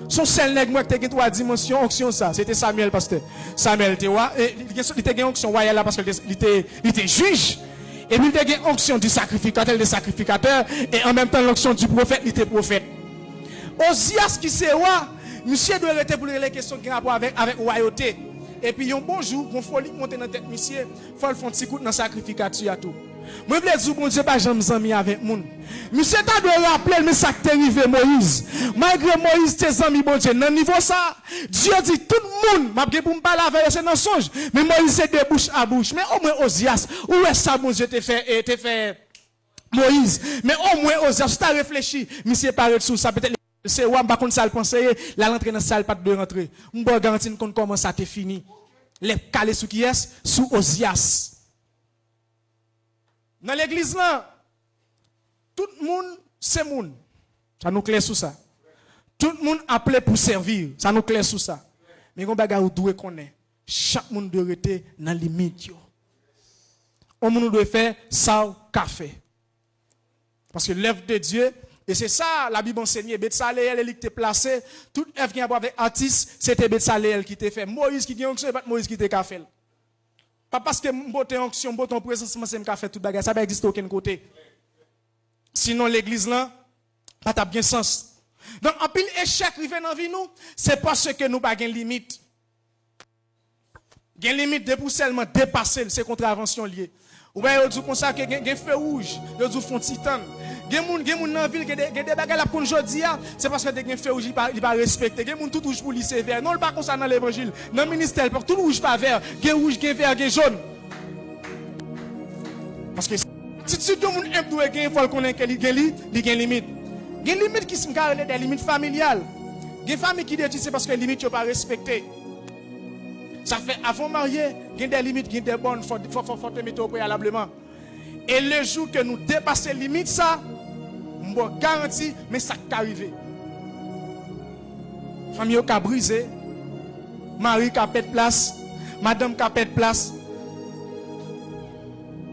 Son seul nègre moi qui était trois dimensions, onction ça. C'était Samuel pasteur. Samuel était roi, il était une onction royale là parce qu'il était juge. Et puis il était une onction du sacrificateur, et en même temps l'onction du prophète, il était prophète. Ozias qui c'est roi, monsieur doit arrêter pour les questions qui ont rapport avec royauté. Et puis un bon jour, on folie monter dans la tête monsieur, faut le faire un petit coup dans sacrificature à tout. Moi je veux dire bon Dieu pas jamais ami avec moun. Monsieur t'a doit rappeler mais ça qui est arrivé Moïse. Malgré Moïse tes amis bon Dieu, dans niveau ça, Dieu dit tout le monde, m'a pour me parler avec c'est dans songe, mais Moïse c'est de bouche à bouche. Mais au moins Ozias, où est ça bon Dieu te fait Moïse, mais au moins Ozias, tu as réfléchi, monsieur parle sous ça peut-être c'est ouais pas contre ça le penser, la rentrer dans salle pas de rentrer. On doit garantir qu'on commence ça te fini. Les calés sous qui est sous Ozias. Dans l'église là, tout le monde c'est monde. Ça nous clair sous ça. Tout le monde appelé pour servir, ça nous clair sous ça. Mais on bagarre doit connaître. Chaque monde doit rester dans limite yo. On monde doit faire ça café. Parce que l'œuvre de Dieu. Et c'est ça, la Bible enseigne. Betsaleel, elle qui était placée. Toute œuvre qui a avec artiste, c'était Betsaleel qui était fait. Moïse qui a onction, pas Moïse qui était fait. Pas parce que mon onction, mon présence, c'est un fait tout bagage. Ça va exister aucun côté. Sinon, l'église là, pas ta bien sens. Donc, en pile échec arrivé dans la vie, nous, c'est parce que nous n'avons pas de limite. Il y a une limite de pour seulement dépasser ces contraventions liées. Ou bien, il y a comme ça, il y a un feu rouge, il y a un fond titane. Il y a des gens dans la ville qui ont des bagages pour aujourd'hui, c'est parce que il y a un feu rouge, il va respecter. Il y a des gens tout rouge pour lycée vert. Non, pas comme ça dans l'évangile. Dans le ministère, tout rouge pas vert. Il y a rouge, il y a vert, il y a jaune. Parce que si tout le monde aime douer, il faut connaître qu'il y a une limite. Il y a une limite qui sont des limites familiales. Il y a des familles qui disent c'est parce que les limites ne sont pas respectées. Ça fait avant marier, il y a des limites, il y a des bonnes, il faut te mettre au préalablement. Et le jour que nous dépassons les limites, ça, je garantis, mais ça qui arrive. Famille qui a brisé, mari qui a perdu place, madame qui a perdu place.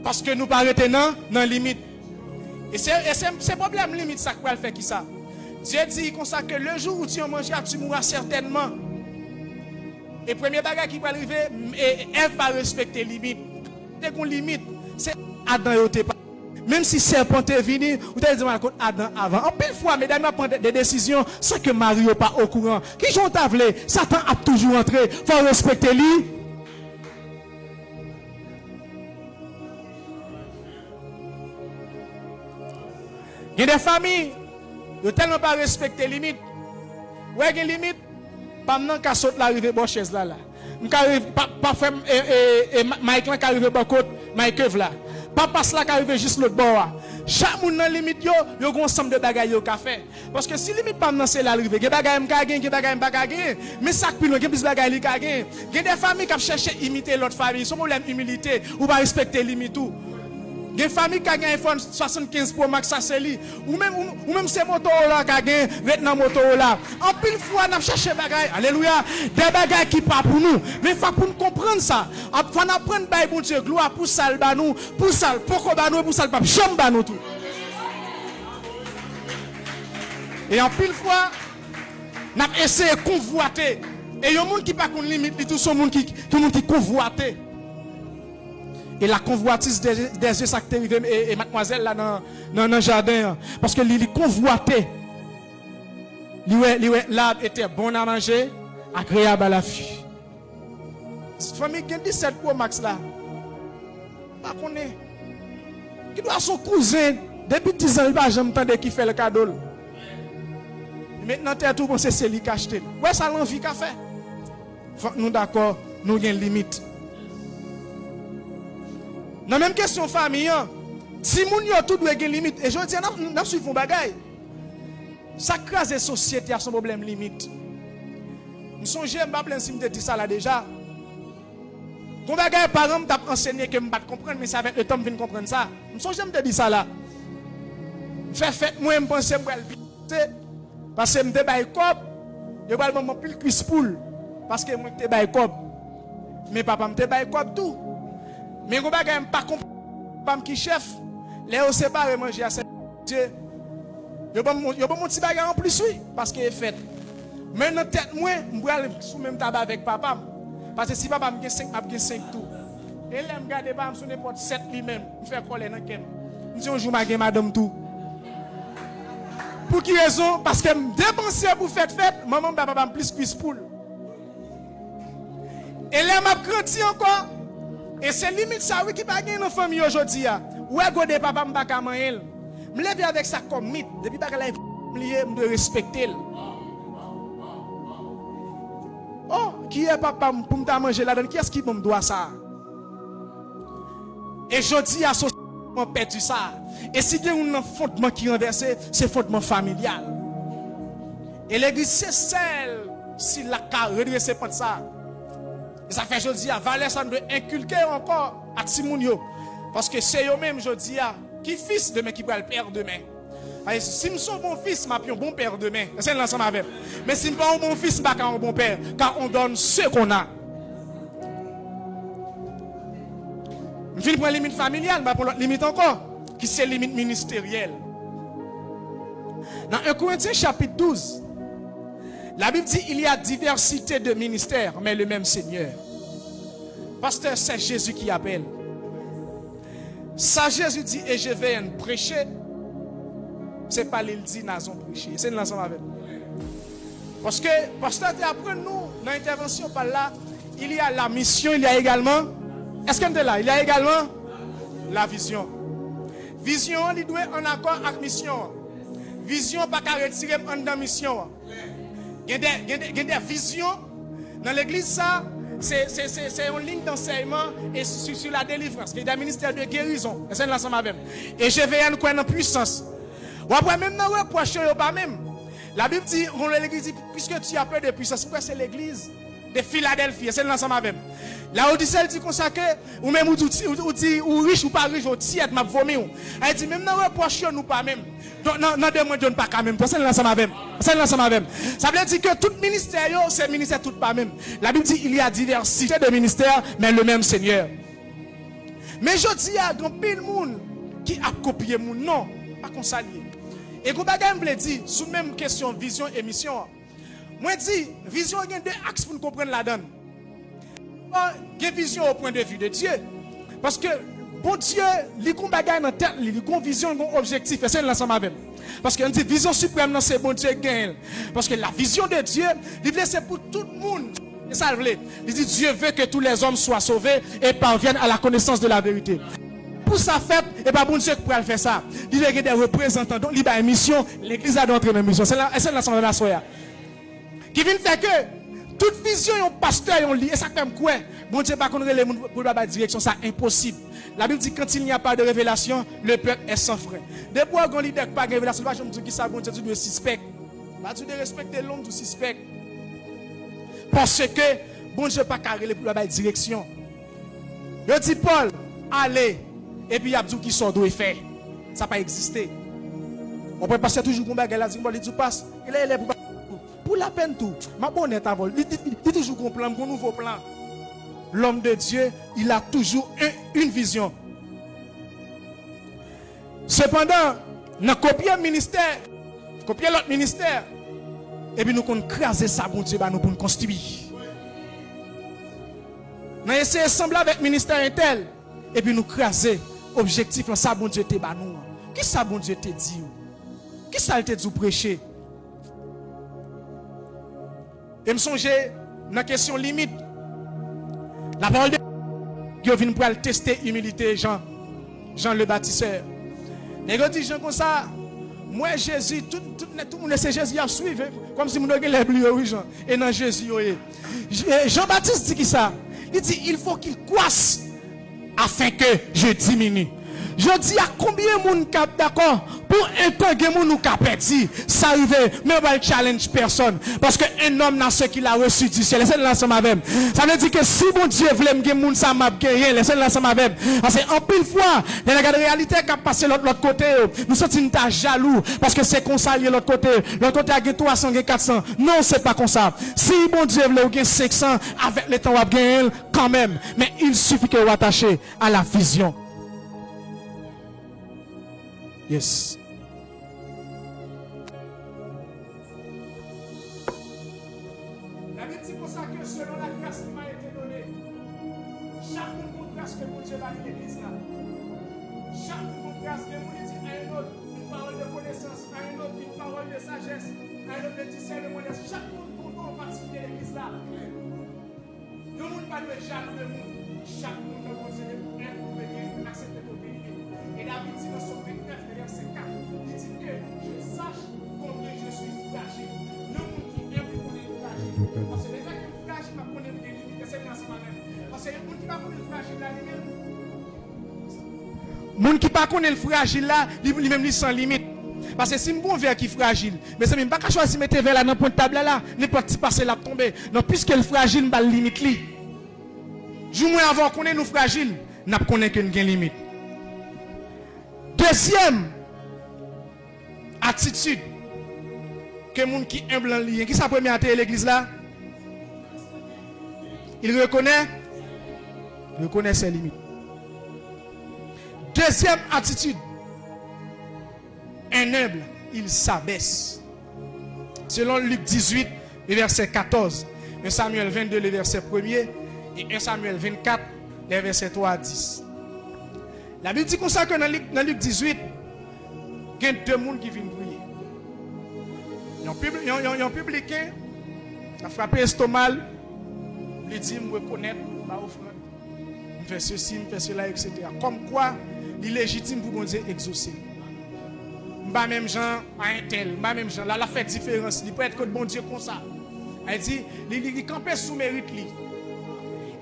Parce que nous ne pas arrêter dans la limite. Et c'est problème limite, ça qui va faire qui ça. Dieu dit comme ça que le jour où tu mangeras, tu mourras certainement. Et premier bagage qui va arriver, elle va respecter les limites. Dès qu'on limite, c'est Adam et pas. Même si serpent est venu, vous avez dit Adam avant. En pile fois, mesdames, on prend des décisions sans que Marie n'est pas au courant. Qui j'en t'avle? Satan a toujours entré. Il faut respecter lui. Il y a des familles qui ne tellement pas respecter les limites. Où est-ce qu'il y a des limites? Pas maintenant qu'à sauter l'arrivée de chaise là. Pas faire Mike là qui arrive à côté, Mike là. Pas passe là qui arrive juste l'autre bord. Chaque monde dans limite yo a un ensemble de bagages yo ka fait. Parce que si limite pas maintenant c'est l'arrivée, il y a des bagages ka gagne, il y a des bagages pas gagner. Mais ça plus loin, il y a plus bagages li ka gagne. Il y a des familles qui cherchent à imiter l'autre famille, son problème humilité ou pas respecter limite tout. Il y a des familles qui ont un iPhone 75 Pro Max, ça c'est lui. Ou même ces motos là qui ont maintenant moto là. En pile fois, on a cherché des bagages. Alléluia. Des bagages qui pas pour nous. Mais il faut pour nous comprendre ça. Il faut apprendre par bon Dieu gloire pour ça le banou, pour ça le poko banou, pour ça le pape chambre banou tout. Et en pile fois, n'a essayé de convoiter. Et il y a des gens qui pas de limite, tout le monde qui convoite. Et la convoitise des yeux, ça qui est arrivé, et mademoiselle là dans le jardin, parce que il convoitait. L'arbre était bon à manger, agréable à la vue. Cette famille qui a 17 Pro Max là, pas qu'on est. Qui doit son cousin, depuis 10 ans, il va jamais entendre qui fait le cadeau. Maintenant, tu as tout pensé, c'est lui qui a acheté. Ouais, ça l'envie qu'a fait. Faut nous d'accord, nous avons une limite. Dans la même question famille, si nous avons tout une limite, et je dis, nous avons suivi un bagage. Ça crase la société à son problème limite. Nous sommes jeunes, je me dis ça là déjà. Quand bagage par exemple, tu as enseigné que je ne peux pas comprendre, mais ça va être le temps de comprendre ça. Je me suis dit ça là. Fait, moi, je pense que je vais parce que je me baille cop, je vais me pile cuisse poule. Parce que moi, je baille cop. Mais papa me baille cop tout. Mais je ne peux pas comprendre qui chef. Les hauts séparés manger à cette Dieu. Je vais mon petit bagage en plus, oui, parce qu'il est fait. Mais dans tête, moi, je vais aller sous même tabac avec papa. Parce que si papa me 5, je 5 tout. Et là, je regarde pas sur n'importe 7 lui-même. Je fais coller dans le kem. Je dis un jour, je madame tout. Pour qui raison? Parce que je dépense pour faire fête, maman, papa me plus cuisse poule. Et là, je grandi encore. Et c'est limite ça, oui, qui va gagner dans la famille aujourd'hui. Ouais, godé papa, je ne vais pas manger. Je me lève avec ça comme mythe. Depuis que je dois respecter. Oh, qui est papa pour me manger là-dedans? Qui est-ce qui me doit ça? Et je dis à société, on perdu ça. Et si il y a un fondement qui est renversé, c'est fondement familial. Et l'église, c'est celle, si la carrière redresse pas de ça. Et ça fait, je dis, à Valère, ça doit inculquer encore à Timounio. Parce que c'est eux-mêmes, je dis, qui fils demain qui va le père demain. Si je suis un bon fils, je suis un bon père demain. C'est l'ensemble avec. Mais si je ne suis pas un bon fils, je ne suis pas un bon père. Car on donne ce qu'on a. Je vais prendre la limite familiale, mais pour l'autre limite encore, qui c'est la limite ministérielle. Dans 1 Corinthiens chapitre 12, la Bible dit qu'il y a diversité de ministères, mais le même Seigneur. Pasteur, c'est Jésus qui appelle. Ça, Jésus dit, et je vais prêcher. Ce n'est pas l'île dit, Nazon prêcher. C'est l'ensemble avec. Parce que, pasteur, après nous, dans l'intervention par là, il y a la mission, il y a également. Est-ce qu'on est là? Il y a également la vision. Vision, il doit en accord avec mission. Vision, pas qu'à retirer en dans mission. Il y a des visions. Dans l'église, ça, c'est une ligne d'enseignement et sur la délivrance. Il y a des ministères de guérison. C'est l'ensemble avec. Et je vais en puissance. Ou après, même dans le prochain, pas même. La Bible dit, l'église dit, puisque tu as peur de puissance, pourquoi c'est l'église de Philadelphie? C'est l'ensemble avec. La Odyssée dit consacré, ou même ou riche ou pas riche, ou tiède, m'a vomi. Elle dit, même dans le prochain, nous pas même. Donc, non, demande Dieu pas quand même. C'est l'ensemble avec. C'est l'ensemble avec. Ça veut dire que tout ministère, c'est ministère tout pas même. La Bible dit, il y a diversité de ministères, mais le même Seigneur. Mais je dis, il y a un pile de monde qui a copié mon nom, pas qu'on s'allie. Et quand je me dit, sous la même question, vision et mission, moi je dis, vision, il y a deux axes pour nous comprendre la donne. Il y a vision au point de vue de Dieu. Parce que, bon Dieu, il y a une dans tête, il y a une vision, un objectif, et c'est l'ensemble avec. Parce qu'on dit, vision suprême, c'est bon Dieu gagne. Parce que la vision de Dieu, il veut c'est pour tout le monde. Et ça, il dit, Dieu veut que tous les hommes soient sauvés et parviennent à la connaissance de la vérité. Pour sa fête, et pas bon Dieu qui pourrait faire ça. Il y a des représentants, donc il y a une mission, l'église a d'entrer dans une mission. C'est l'ensemble de la soya. Qui vient faire que toute vision, un pasteur, un lit, et ça fait quoi? Bon Dieu, pas qu'on ait les gens pour la direction, ça impossible. La Bible dit quand il n'y a pas de révélation, le peuple est sans frein. Depuis qu'on lit pas de révélation, je me dis que ça, bon Dieu, tu dois suspect. Tu dois respecter l'homme du suspect. Parce que bon Dieu, pas carré pour la direction. Je dis Paul, allez. Et puis il y a tout qui sort d'où il fait. Ça n'a pas existé. On peut passer toujours comme bagarre, il dit passe. Il est pour la peine tout. Ma bonne est à vol. Il toujours un plan, un nouveau plan. L'homme de Dieu, il a toujours une vision. Cependant, dans le copier ministère, Copier l'autre ministère. Et puis nous qu'on craser ça bon Dieu nous pour nous construire. Nous essayons ensemble avec le ministère intel et puis nous craser objectif là ça bon Dieu te ba nous. Qui ça bon Dieu te dit? Qui ça te dit prêcher? Et me songer dans la question limite. La parole de Dieu vient pour tester humilité Jean le baptiseur. Mais il dit Jean comme ça, moi Jésus tout le monde c'est Jésus a suivi comme si nous avons les bliés oui Jean et dans Jésus Jean-Baptiste dit qui ça? Il dit il faut qu'il croisse afin que je diminue. Je dis à combien de monde cap d'accord pour un temps que nous capeti ça arrive mais on va challenge personne parce que un homme dans ce qu'il a reçu du ciel laissez l'ensemble avec ça veut dire que si bon Dieu voulait me monde ça m'a gagné laissez l'ensemble avec parce que en pile fois dans la réalité qui a passé l'autre côté nous sommes ta jaloux parce que c'est comme ça l'autre côté a 300 400 non c'est pas comme ça si bon Dieu voulait gagner 500 avec le temps on va gagner quand même mais il suffit que vous attacher à la vision. Yes. La Bible dit pour ça que selon la grâce qui m'a été donnée, chaque monde grâce que Dieu va donner l'église là. Chaque monde grâce que vous dit à un autre une parole de connaissance, à un autre une parole de sagesse, à un autre de discernement. Chaque monde pour participer à l'église là. Nous ne pas de jaloux de monde. Chaque monde doit considérer pour venir accepter notre pays. Et David dit dans son 29 verset 4, il dit que je sache combien je suis fragile. Le monde qui aime qu'on est fragile. Parce que les gens qui sont fragiles, ils connaissent des limites. C'est dans ce moment-même. Parce que les gens qui ne connaissent pas fragile là, lui-même. Les gens qui ne connaissent pas fragile là, lui-même, ils sans limite. Parce que si mon verre qui est fragile, mais c'est même pas qu'à choisir mettre vers là dans le point de table là, n'est pas passer là tomber. Non, puisque le fragile, il limite lui. Du moins avant qu'on est nous fragile, n'a pas connaît qu'une limite. Deuxième attitude que les gens qui est humble en lien, qui est sa première à l'église là? Il reconnaît ses limites. Deuxième attitude, un humble, il s'abaisse. Selon Luc 18, le verset 14, 1 Samuel 22, le verset 1er, et 1 Samuel 24, les versets 3 à 10. La Bible dit comme ça que dans Luc 18, il y a deux personnes qui viennent prier. Ils ont publié, ils ont frappé l'estomac, ils disent, je reconnais, je fais ceci, je fais cela, etc. Comme quoi, il est légitime pour Dieu exaucer. Pas même gens à un tel, pas même gens. Là, la fait différence. Il peut être que bon Dieu comme ça. Elle dit, il campait sous mérite.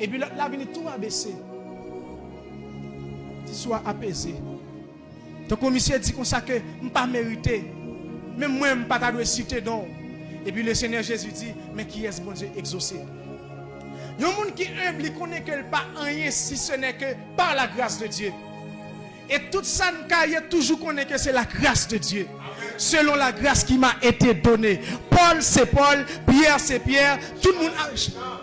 Et puis là, il tout abaissé. Soit apaisé. Donc, le monsieur dit comme ça que je ne pas mérité. Même moi, je ne pas dois citer donc. Et puis le Seigneur Jésus dit, mais qui est ce bon Dieu exaucé? Il y a un monde qui est humble, il connaît que pas rien si ce n'est que par la grâce de Dieu. Et tout ça, nous toujours connaît que c'est la grâce de Dieu. Selon la grâce qui m'a été donnée. Paul c'est Paul, Pierre c'est Pierre, tout le monde,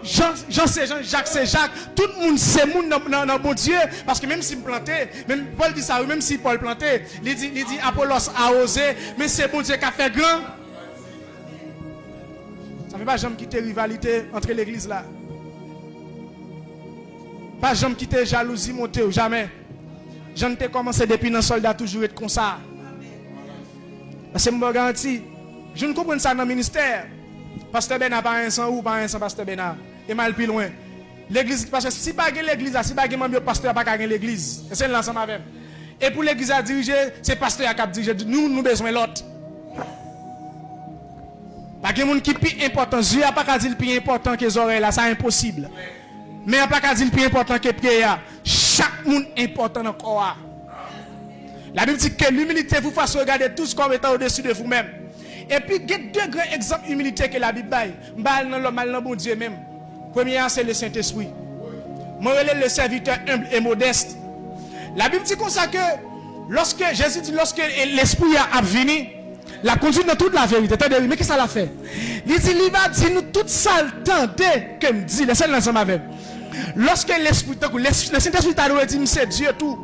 Jean c'est Jean, Jacques c'est Jacques, tout le monde c'est monde dans bon Dieu. Parce que même s'il plantait, même Paul dit ça, même si Paul plantait, il dit Apollos a osé, mais c'est bon Dieu qui a fait grand. Ça ne fait pas jamais quitter rivalité entre l'église là. Pas jamais quitter jalousie monter, jamais. Je ne t'ai commencé depuis dans le soldat toujours être comme ça. Parce que je me garantis, je ne comprends ça dans le ministère. Pasteur Bena pas un sang ou pas un sang Pasteur Bena. Et mal plus loin. L'église, parce que si pas l'église, si pas membre pasteur pas gagner l'église. C'est l'ensemble avec. Et pour l'église à diriger, c'est pasteur qui a dirigé. Nous besoin l'autre. Pas que monde qui plus important, Dieu a pas qu'à dire le plus important que les oreilles là, c'est impossible. Mais a pas qu'à dire le plus important que prière. Chaque monde important dans le corps. La Bible dit que l'humilité vous fasse regarder tous comme étant au-dessus de vous-même. Et puis, il y a deux grands exemples d'humilité que la Bible baille. Mal dans bon Dieu même. Premier, c'est le Saint-Esprit. Moi, le serviteur humble et modeste. La Bible dit comme ça que lorsque Jésus dit, lorsque l'Esprit a venu, la conduit dans toute la vérité. Mais qu'est-ce que ça l'a fait? Il dit, il va dire nous toute saleté que me dit, laissez-le ensemble avec. Lorsque l'Esprit, le Saint-Esprit t'a dit, c'est Dieu tout.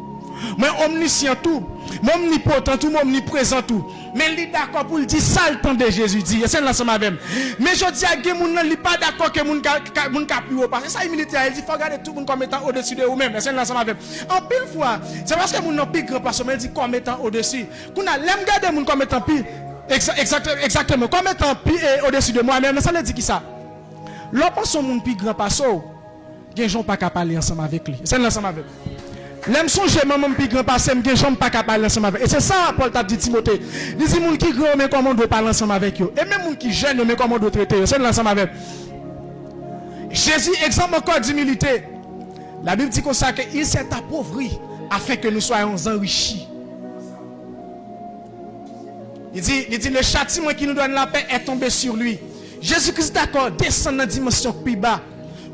moi omniscient tout, moi omnipotent tout, moi omniprésent tout. Mais il est d'accord pour le dire ça le temps de Jésus dit. C'est l'ensemble avec. Mais je dis à quelqu'un il n'est pas d'accord que mon cap plus haut parce que ça militaire il dit faut regarder tout le monde comme étant au-dessus de vous-même. C'est l'ensemble avec. En pile fois, c'est parce que mon non plus grand parce que il dit comme étant au-dessus. Qu'on a l'aime garder mon comme étant plus exactement comme étant plus au-dessus de moi-même. Mais ça veut dire qui ça? Lorsqu'on son monde plus grand parce que les gens pas capable parler ensemble avec lui. C'est l'ensemble avec. L'aime songe maman plus grand parce que les gens pas capable parler ensemble avec. Et c'est ça Paul t'a dit Timothée. Il dit moun qui grand mais comment doit parler ensemble avec eux. Et même moun qui jeune mais comment doit traiter. C'est l'ensemble avec. Jésus exemple encore d'humilité. La Bible dit comme ça que il s'est appauvri afin que nous soyons enrichis. Il dit le châtiment qui nous donne la paix est tombé sur lui. Jésus-Christ d'accord descend dans la dimension plus bas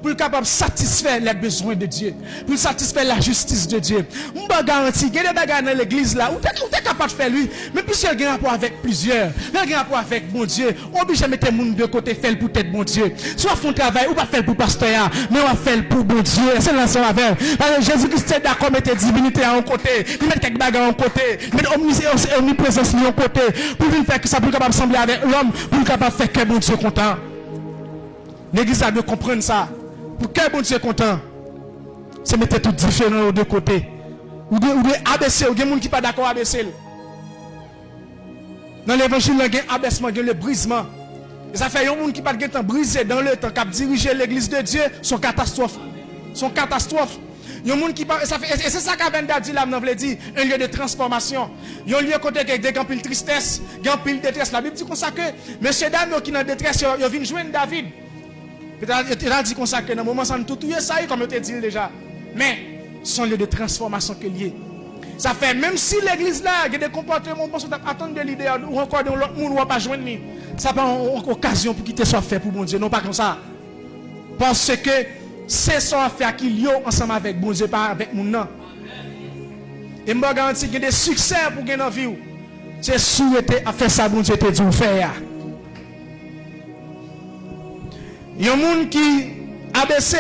pour être capable de satisfaire les besoins de Dieu, pour satisfaire la justice de Dieu. On va garantir, il y a des bagages dans l'église là, où tu es capable de faire lui, mais puis il y a un rapport avec plusieurs, il y a un rapport avec mon Dieu. On oblige à mettre les gens de côté, faire pour être mon Dieu. Soit font travail, ou pas faire pour pasteur, mais on va faire pour mon Dieu. C'est l'ensemble avec. Parce que Jésus-Christ est d'accord mettre divinité à un côté, il met quelques bagages à un côté, mettre omniprésence à un côté, pour lui faire que ça, pour capable sembler avec l'homme, pour capable faire que mon Dieu content. L'église a de comprendre ça. Pour quel bon Dieu est content, c'est mettre tout différent de côté. Ou de abaisser, ou de gens qui ne sont pas d'accord avec abaisser. Dans l'évangile, il y a un abaissement, il y a le brisement. Et ça fait un monde qui ne peut pas briser dans le temps, qui a dirigé l'église de Dieu, son catastrophe. Son catastrophe. Il y a un monde qui et c'est ça qu'Avenda dit là, on veut dire, un lieu de transformation. Il y a un lieu côté avec des gens de tristesse, des gens de détresse. La Bible dit comme ça que, messieurs, dames, qui sont en détresse, ils viennent joindre David. Il a dit qu'on s'accueille dans le moment sans tout ça, comme je t'ai dit déjà. Mais, son lieu de transformation qu'il y a. Ça fait, même si l'église là, il y a des comportements, on pense attendre de l'idée, ou encore de l'autre monde, ou pas joindre, ça pas une occasion pour quitter soit fait pour mon Dieu, non pas comme ça. Parce que c'est son affaire qu'il y a ensemble avec mon Dieu, pas avec mon nom. Et je me garantis qu'il y a des succès pour gagner dans la vie. C'est souhaité à faire ça, mon Dieu, te dit ou faire. Il y a un monde qui abaisse,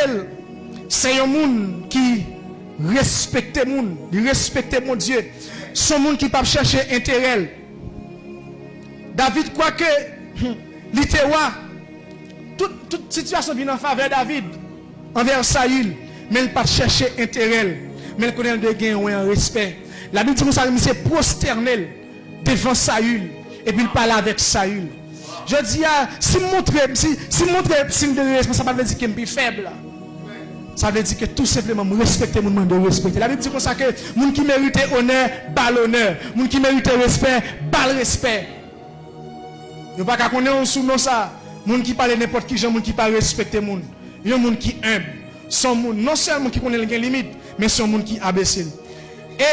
c'est un monde qui respecte le monde, il respecte mon Dieu. C'est un monde qui ne peut pas chercher intérêt. David croit que toute situation vient en faveur de David envers Saül, mais il ne peut pas chercher intérêt, mais il connaît de gagner un respect. La Bible dit que Saül s'est prosterné devant Saül et puis il parle avec Saül. Je dis, si montre signe de respect, ça veut dire qu'il est faible. Ça veut dire que tout simplement, respecter mon monde de respecter. La Bible dit comme ça que les gens qui méritent honneur, bas l'honneur. Les gens qui méritent respect, bas le respect. Il n'y a pas qu'à connaître sous nous ça. Les gens qui parlent n'importe qui, les gens qui parlent respecter les gens. Il y a des gens qui aiment. Sont non seulement qui connaissent les limites, mais sont des gens qui abaissent. Et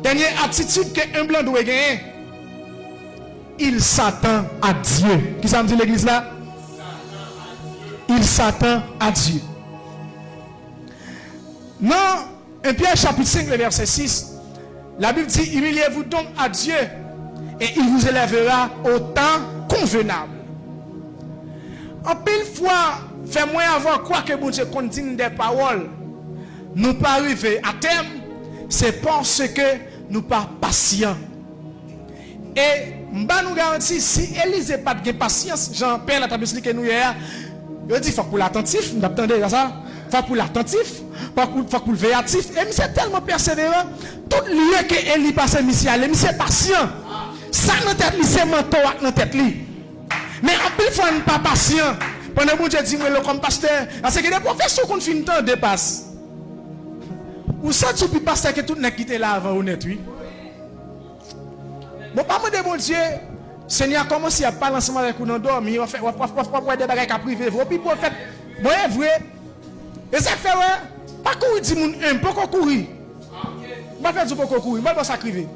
dernière attitude qu'un blanc doit gagner, il s'attend à Dieu. Qui ça me dit l'église là? Il s'attend à Dieu. Dans 1 Pierre chapitre 5, le verset 6, la Bible dit, humiliez-vous donc à Dieu et il vous élèvera au temps convenable. En pile fois, fais-moi avoir quoi que bon Dieu continue des paroles. Nous pas arriver à terme, c'est parce que nous pas patients. Et m'ba nous garantit si Élise pas de patience, Jean-Pierre l'a expliqué nous hier, il dit faut pour l'attentif, nous attendez ça, faut pour l'attentif, faut pour le véatif, et c'est tellement persévérant, tout lieu que Élie passe monsieur c'est patient. Ça dans tête lui c'est mentor dans tête lui. Mais en plus faut pas patient. Pendant que Dieu dit moi comme pasteur, parce que les professeurs qu'on fin temps dépasse. Ou ça tu peux pasteur que tout n'a quitté là avant honnête oui. Bon, pas de mon Dieu, Seigneur commence à parler ensemble avec nous dormir, on fait des bagages à privé, vous puis pour faire bon vrai. Et ça fait ouais, pas courir dit moun un pas courir. Pas faire du pas courir, pas sacrifier.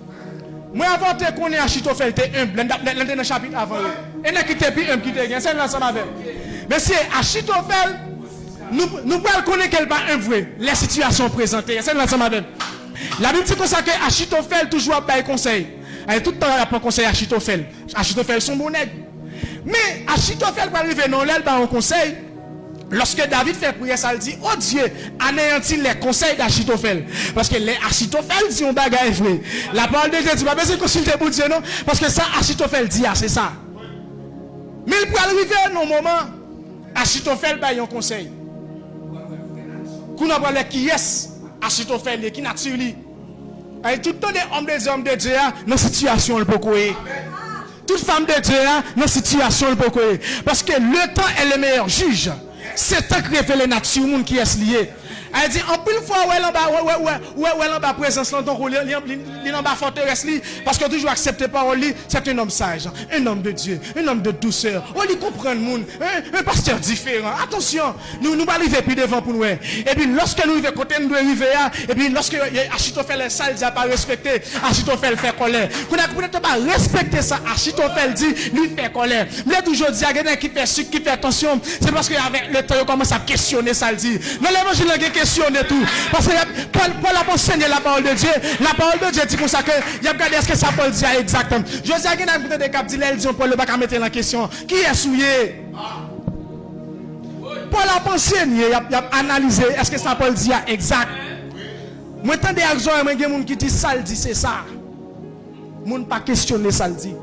Moi avant te connais Achitophel t'es humble, dans le chapitre avant. Et n'a quitté puis un qui te gagne, c'est l'ensemble avec. Mais c'est Achitophel nous pouvons connaître qu'elle pas un vrai, les situations présentées, c'est l'ensemble avec. La Bible dit comme ça que Achitophel toujours pas conseil. Elle tout le temps elle prend conseil à Achitophel. Achitophel son bon nègre. Mais Achitophel va arriver non l'aile pas un conseil. Lorsque David fait prière, ça le dit, oh Dieu, anéantis les conseils d'Achitophel. Parce que les Achitophel dit on bagaille vrai. La parole de Dieu dit, pas besoin de consulter pour Dieu, non? Parce que ça, Achitophel dit, c'est ça. Mais il peut arriver à un moment, Achitophel a un conseil. Qu'on a parlé qui est Achitophel, qui nature lui. Et tout le temps des hommes de Dieu, dans la situation, le peut courir. Toute femme de Dieu, dans la situation, le peut courir. Parce que le temps est le meilleur juge. C'est tant que révèle la nature monde qui est lié. Elle dit en plus fois elle en bas présence là donc il en bas forteresse li parce que toujours accepter parole li, c'est un homme sage, un homme de Dieu, un homme de douceur. On lui comprend le monde, un pasteur différent. Attention, nous pas arriver plus devant pour nous. Et puis lorsque nous arrivons côté nous arriver et puis lorsque Achitophel ça il dit pas respecter, Achitophel fait colère. Qu'on a peut-être pas respecter ça, Achitophel dit lui fait colère. Mais toujours dit quelqu'un qui fait sucre, qui fait attention, c'est parce qu'avec le temps il commence à questionner ça il dit. Dans l'évangile il questionner tout. Parce que Paul a enseigné la parole de Dieu. La parole de Dieu dit comme ça que il a regardé ce que ça Paul dit exactement. Je dis à quelqu'un qui des cap dit elle dit Paul le pas mettre en question. Qui est souillé? Paul a enseigné, il a analysé est-ce que ça Paul dit exact. Moi tant des actions moi des monde qui dit ça le dit c'est ça. Monde pas questionner ça le dit.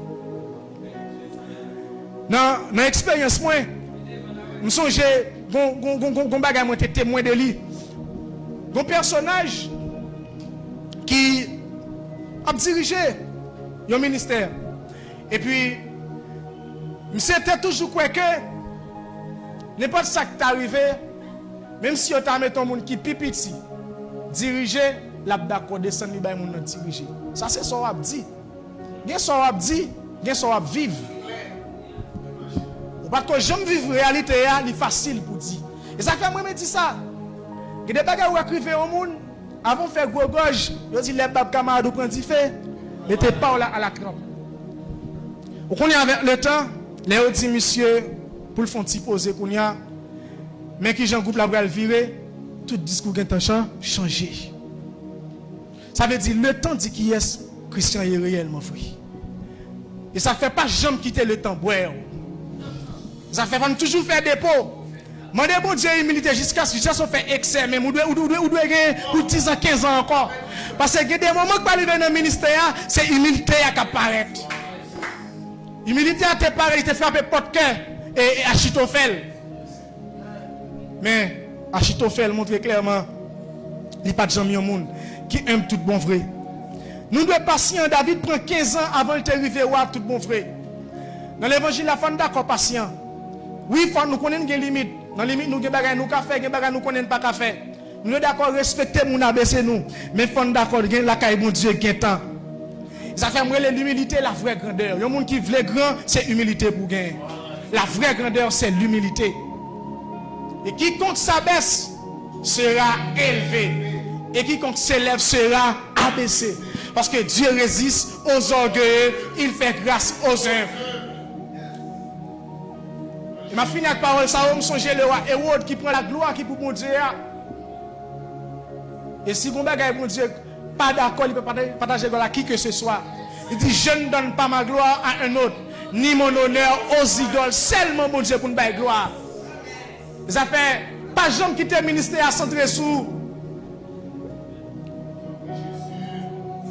Dans expérience moi me songe gon bagay moi était témoin de lui. Un personnage qui a dirigé un ministère. Et puis, c'était toujours quoi que n'importe ça qui est arrivé, même si on t'a mis un monde qui est petit, diriger, la d'accord descendre, il y a un monde diriger. Ça, c'est ce qu'on a dit. Il y a ce qu'on a dit, il y a ce qu'on a vivre. Parce que j'aime vivre la réalité, c'est facile pour dire. Et ça fait moi me dire ça. Il y a des bagages où écrivent au monde, avant de faire gros gorge, ils disent les babes camarades prennent du fait, mettez pas à la crampe. Au qu'on y avec le temps, les autres dit monsieur, pour le fond petit poser qu'on y a, mais qui j'en groupe la bral virer, tout discours qui est changé. Ça veut dire le temps dit qui est Christian est réellement vrai. Et ça fait pas jamais quitter le temps boire. Ça fait toujours faire des pots. Mandez bon Dieu humilité jusqu'à ce que ça fait excès même ou doit pour 10 ans 15 ans encore parce que des moments que arriver dans le ministère c'est humilité qui apparaît. Humilité a te parlé, il te frappé porte cœur et Achitophel. Mais Achitophel montre clairement il n'y a pas de gens au monde qui aime tout bon vrai. Nous devons patient. David prend 15 ans avant de arriver à tout bon vrai. Dans l'évangile la femme d'accord patient. Oui, faut nous connaître des limites. Dans limite nous bagay nous ka faire, bagay nous connaît pas ka faire. Nous d'accord respecter mon abaisser nous, mais faut d'accord gen la caille bon Dieu gen temps. Ça fait moi l'humilité la vraie grandeur. Un monde qui veut grand, c'est humilité pour gagner. La vraie grandeur c'est l'humilité. Et quiconque s'abaisse sera élevé et quiconque s'élève sera abaissé. Parce que Dieu résiste aux orgueilleux, il fait grâce aux humbles. Je m'a fini avec parole, ça va me songer le roi Hérode qui prend la gloire qui pour mon Dieu. Et si vous avez mon Dieu, pas d'accord, il peut partager avec qui que ce soit. Il dit, je ne donne pas ma gloire à un autre, ni mon honneur aux idoles, seulement mon Dieu pour nous donner gloire. Ça fait, pas jamais quitter le ministère à centrer sous.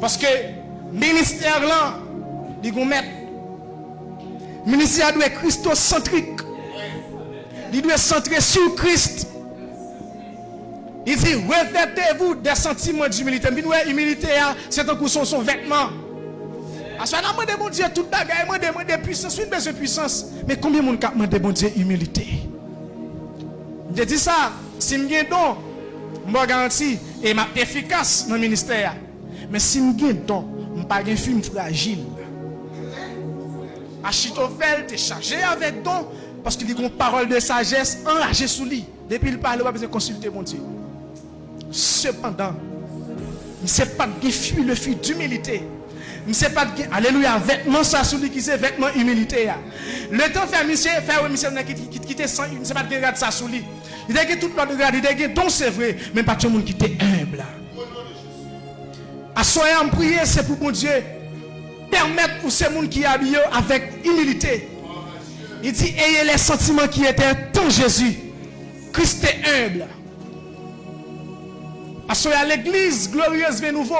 Parce que le ministère là, il doit mettre. Le ministère doit être christocentrique. Il doit centrer sur Christ. Il dit, revêtez-vous des sentiments d'humilité. L'humilité, c'est un coup son vêtement. À ce moment-là, demande Dieu toute bagaille, demande puissance, une baisse de puissance. Mais combien de monde demande bon Dieu humilité? Je dis ça, si je gagne don, je garantis et je suis efficace dans le ministère. Mais si je gagne don, je ne suis pas un film fragile. Achitophel est chargé avec don. Parce qu'il dit une parole de sagesse enragée sous lui. Depuis il parle, il va besoin de consulter mon Dieu. Cependant, il ne sait pas de fuir le fuir d'humilité. Il ne sait pas de alléluia, vêtement ça sous lui qui c'est vêtement humilité. Le temps fait monsieur qui était sans, il ne sait pas de regarder ça sous lui. Il dit que tout le monde regarde, il dit que donc c'est vrai, mais pas tout le monde qui était humble. À soyez en prière, c'est pour mon Dieu permettre pour ces gens qui habillent avec humilité. Il dit, ayez les sentiments qui étaient en Jésus. Christ est humble. Parce que l'église glorieuse vient nouveau.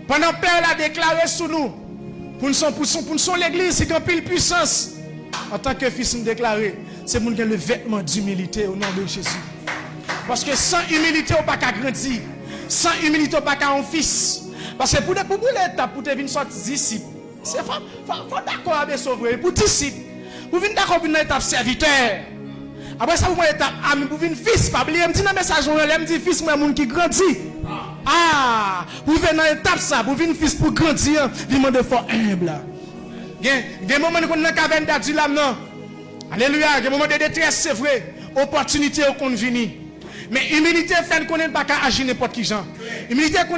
Pendant que Père l'a déclaré sur nous, pour nous l'église, c'est qu'en pile puissance. En tant que fils, nous déclarer, c'est pour nous le vêtement d'humilité au nom de Jésus. Parce que sans humilité, on ne peut pas grandir. Sans humilité, on ne peut pas un fils. Parce que pour l'étape, pour te venir sortir disciple, c'est faut d'accord avec sauver. Pour disciple, pour venir d'accord avec une étape serviteur. Après ça, vous voyez l'étape ami, pour venir fils. Pas oublier, me dit dans le message, me dit fils, moi, mon qui grandit. Ah, vous venez dans l'étape ça, pour venir fils pour grandir, il demande de faire humble. Il y a des moments où on a une caverne d'adieu là, non. Alléluia, il y a des moments de détresse, c'est vrai. Opportunité qu'on vient. Mais humilité fait qu'on n'est pas qu'à agir n'importe qui gens. Humilité fait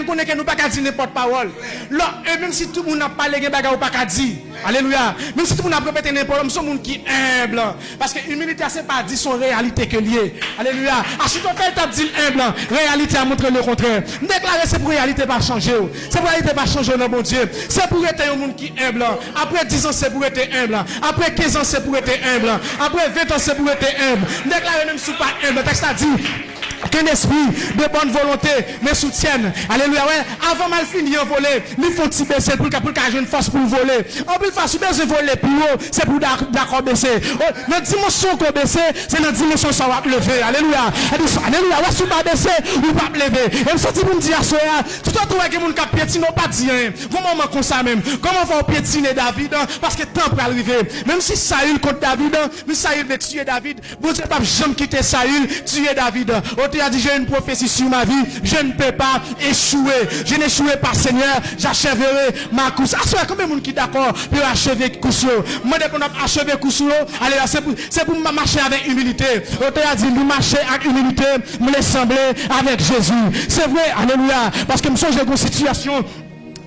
qu'on n'est que nous pas qu'à dire n'importe parole. Là, même si tout le monde n'a pas les bagages ou pas qu'à dire. Alléluia. Même si tout le monde a répété n'importe quoi, nous sommes qui humble. Parce que humilité c'est pas dire son réalité que lié. Alléluia. À ce qu'on fait dit humble, réalité a montré le contraire. Déclarer c'est pour réalité pas changer. C'est pour réalité pas changer non bon Dieu. C'est pour être un monde qui humble. Après 10 ans c'est pour être humble. Après 15 ans c'est pour être humble. Après 20 ans c'est pour être humble. Déclarer même si pas humble. Le texte a dit qu'un esprit de bonne volonté me soutienne. Alléluia. Ouais. Avant mal fini en voler, il faut petit baisser pour qu'il y ait une force pour voler. En plus, face de voler plus haut, c'est pour d'accord baisser. Notre dimension qu'on baisse, c'est notre dimension ça va lever. Alléluia. Alléluia. Ouais, si pas baisser, ou pas lever. Et me senti pour me dire à soir, tout à tout avec mon cap piétine, pas dire. Comment comme ça même? Comment va piétiner David? Parce que temps pour arriver. Même si Saül contre David, même Saül veut tuer David, bon Dieu pas jamais quitter Saül, tuer David. Tu as dit, j'ai une prophétie sur ma vie, je ne peux pas échouer. Je n'échouerai pas, Seigneur, j'achèverai ma course. Ah, c'est combien de monde qui est d'accord pour achever course? Moi, dès qu'on a achevé course, allez là, c'est pour marcher avec humilité. Tu as dit, nous marcher avec humilité, me les sembler avec Jésus. C'est vrai, alléluia, parce que nous sommes dans une situation.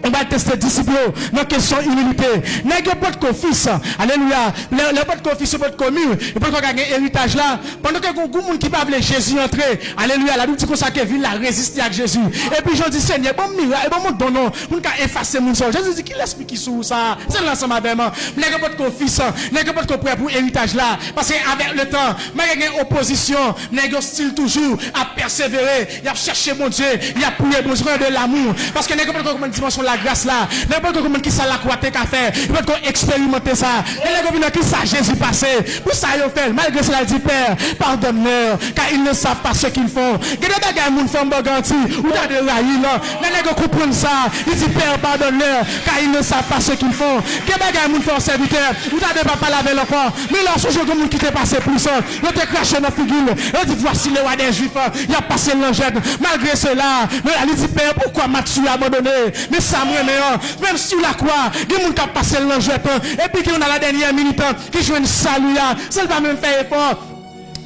On va tester disciples dans la question humilité. N'est pas de fils. Alléluia. Le pas de fils, pas de commune. Et pas de gagner héritage là. Pendant que beaucoup de monde qui parle Jésus entrer. Alléluia. La Bible dit comme ça que ville a résisté à Jésus. Et puis je dis Seigneur, bon miracle, bon don non. On va effacer mon sang. Jésus dit qu'il explique qui sous ça. C'est l'ensemble avec moi. N'est pas de fils, n'est pas de prêt pour héritage là. Parce qu'avec le temps, mais il y a une opposition, n'est style toujours à persévérer, il a cherché mon Dieu, il a prié besoin de l'amour. Parce que n'est pas de dimension la grâce là, n'importe comment qui ça la croix qu'à faire, il faut expérimenter ça. Et les gars qui ça Jésus passé, pour ça ils fait, malgré cela il dit Père, pardonne-leur, car ils ne savent pas ce qu'ils font. Que des bagages moun font garantie, ou t'as de raïl là, les gars comprennent ça, il dit Père, pardonne-leur, car ils ne savent pas ce qu'ils font. Que des bagages moun font serviteur, ou t'as de papa laver le corps, mais là ce jour comme qui t'est passé plus ça, il t'est craché dans la figure, il dit voici le roi des Juifs, il a passé l'angène, malgré cela, il dit Père, pourquoi m'as-tu abandonné? Mais ça même sur la croix, il y a des gens qui passent l'enjette, et puis qu'on a la dernière minute, qui joue une salut, ça ne va même faire effort.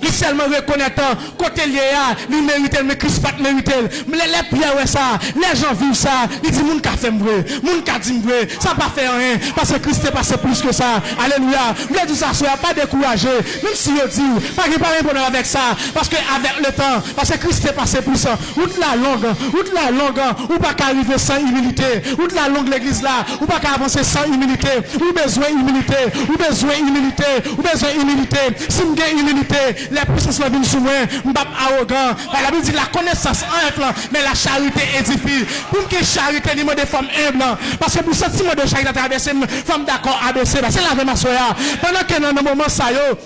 Il seulement reconnaîtant, côté lié, il mérite, mais Christ pas mérite. Mais les prières, ça, les gens vivent ça, ils disent, moun ka fait vrai, moun ka dit vrai, ça pas fait rien, parce que Christ est passé plus que ça. Alléluia. Vous voulez dire ça, soyez pas découragé, même si vous dites, pas qu'il pas un bonheur avec ça, parce que avec le temps, parce que Christ est passé plus ça, outre la longue, ou pas qu'arriver sans humilité, outre la longue l'église là, ou pas qu'avancer sans humilité, ou besoin humilité, ou besoin humilité, ou besoin humilité, si vous avez humilité, les puissances viennent sous moi, je ne suis pas arrogant. La Bible dit la connaissance humble, mais la charité édifie. Pour que charité niveau des femmes humbles, parce que pour ce sentiment de charité à traverser, femme d'accord abaissée, c'est la même soya. Pendant que dans le moment ça yo,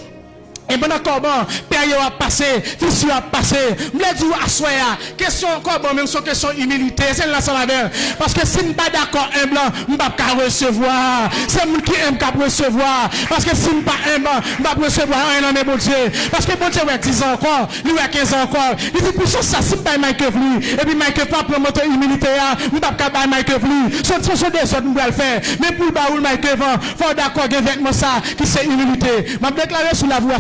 et pendant comment période a passé, fissure a passé, me dit à soya, question comment même sur question humilité, c'est l'ensemble avec. Parce que si je ne suis pas d'accord humble, je ne peux pas recevoir. C'est moi qui aime qu'à recevoir. Parce que si je ne suis pas humble, je ne peux pas recevoir un homme bon Dieu. Parce que bon Dieu a 10 ans encore, lui a 15 ans encore. Il dit pour ça, si je ne suis pas Michael Vli, et puis Michael pas pour monter humilité, je ne peux pas Michael Vli. Ce sont des autres, nous allons le faire. Mais pour le baoul Michael Vli, il faut d'accord avec moi ça, qui c'est humilité. Je vais déclarer sur la voie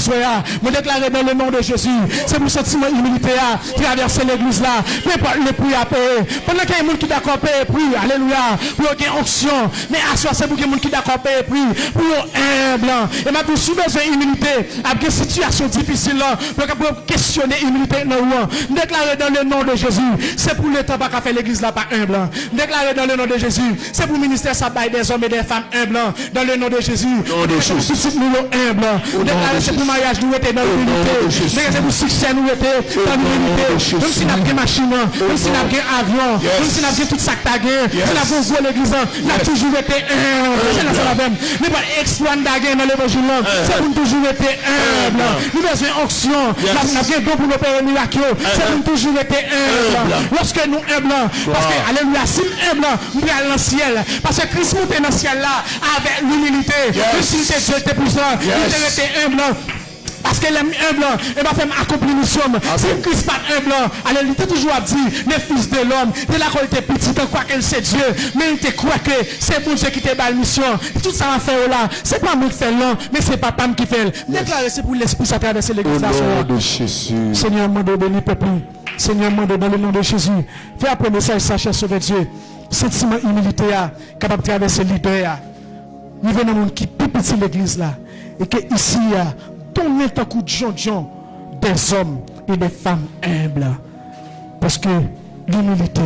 me déclarer dans le nom de Jésus. C'est pour sentiment humilité à traverser l'église là. Peu importe le prix à payer. Pendant qu'il y a des gens qui d'accord payer prix, alléluia, pour qu'il y ait onction. Mais à soi, c'est pour qu'il y ait des gens qui d'accord payer prix, pour humble. Et maintenant, si besoin d'humilité, avec des situations difficiles là, pour questionner l'humilité, déclarer dans le nom de Jésus. C'est pour le temps pas qu'à faire l'église là pas humble. Déclarer dans le nom de Jésus. C'est pour le ministère ça baille des hommes et des femmes humbles. Dans le nom de Jésus. Nous humbles. Déclarer c'est pour mariage, nous étions dans l'humilité. Mais pour succès, nous étions dans l'humilité. Même si nous avons des machines, même si nous avons des avions, même si nous avons tout ça que tu as gagné, si nous avons joué l'église, nous avons toujours été humble. C'est la même. Nous n'avons pas exploit dans l'évangile, c'est pour nous toujours été humble. Nous avons besoin d'onction. Nous avons don pour nous faire un miracle. C'est pour nous toujours été humble. Lorsque nous humble, parce que, alléluia, si nous humble, nous allons dans le ciel. Parce que Christ monte dans le ciel là, avec l'humilité. Même s'il était Dieu, était puissant, il était humble. Parce que l'homme humble, il va faire accomplir mission. Si Christ pas humble, alors il était toujours dit, les fils de l'homme, de la qualité petite, quoi qu'elle c'est Dieu, mais il te croit que c'est pour Dieu qui te bat la mission. Tout ça va faire là, c'est pas moi qui fais là, mais c'est papa qui fait. Déclarer c'est pour l'esprit à traverser l'église. Au nom de Jésus. Seigneur, mande béni peuple. Seigneur, mande dans le nom de Jésus. Fais après message, sachez sauver Dieu. Sentiment humilité, capable de traverser l'idée. Il y a un monde qui est petit l'église là. Et que ici, donner un coup de jonjon des hommes et des femmes humbles. Parce que l'humilité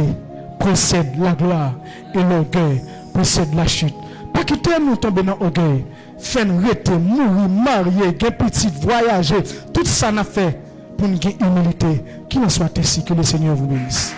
précède la gloire et l'orgueil précède la chute. Pas quitter nous tomber dans l'orgueil. Faire rester, mourir, marier, gagner petit, voyager. Tout ça n'a fait pour une humilité. Qu'il en soit ainsi, que le Seigneur vous bénisse.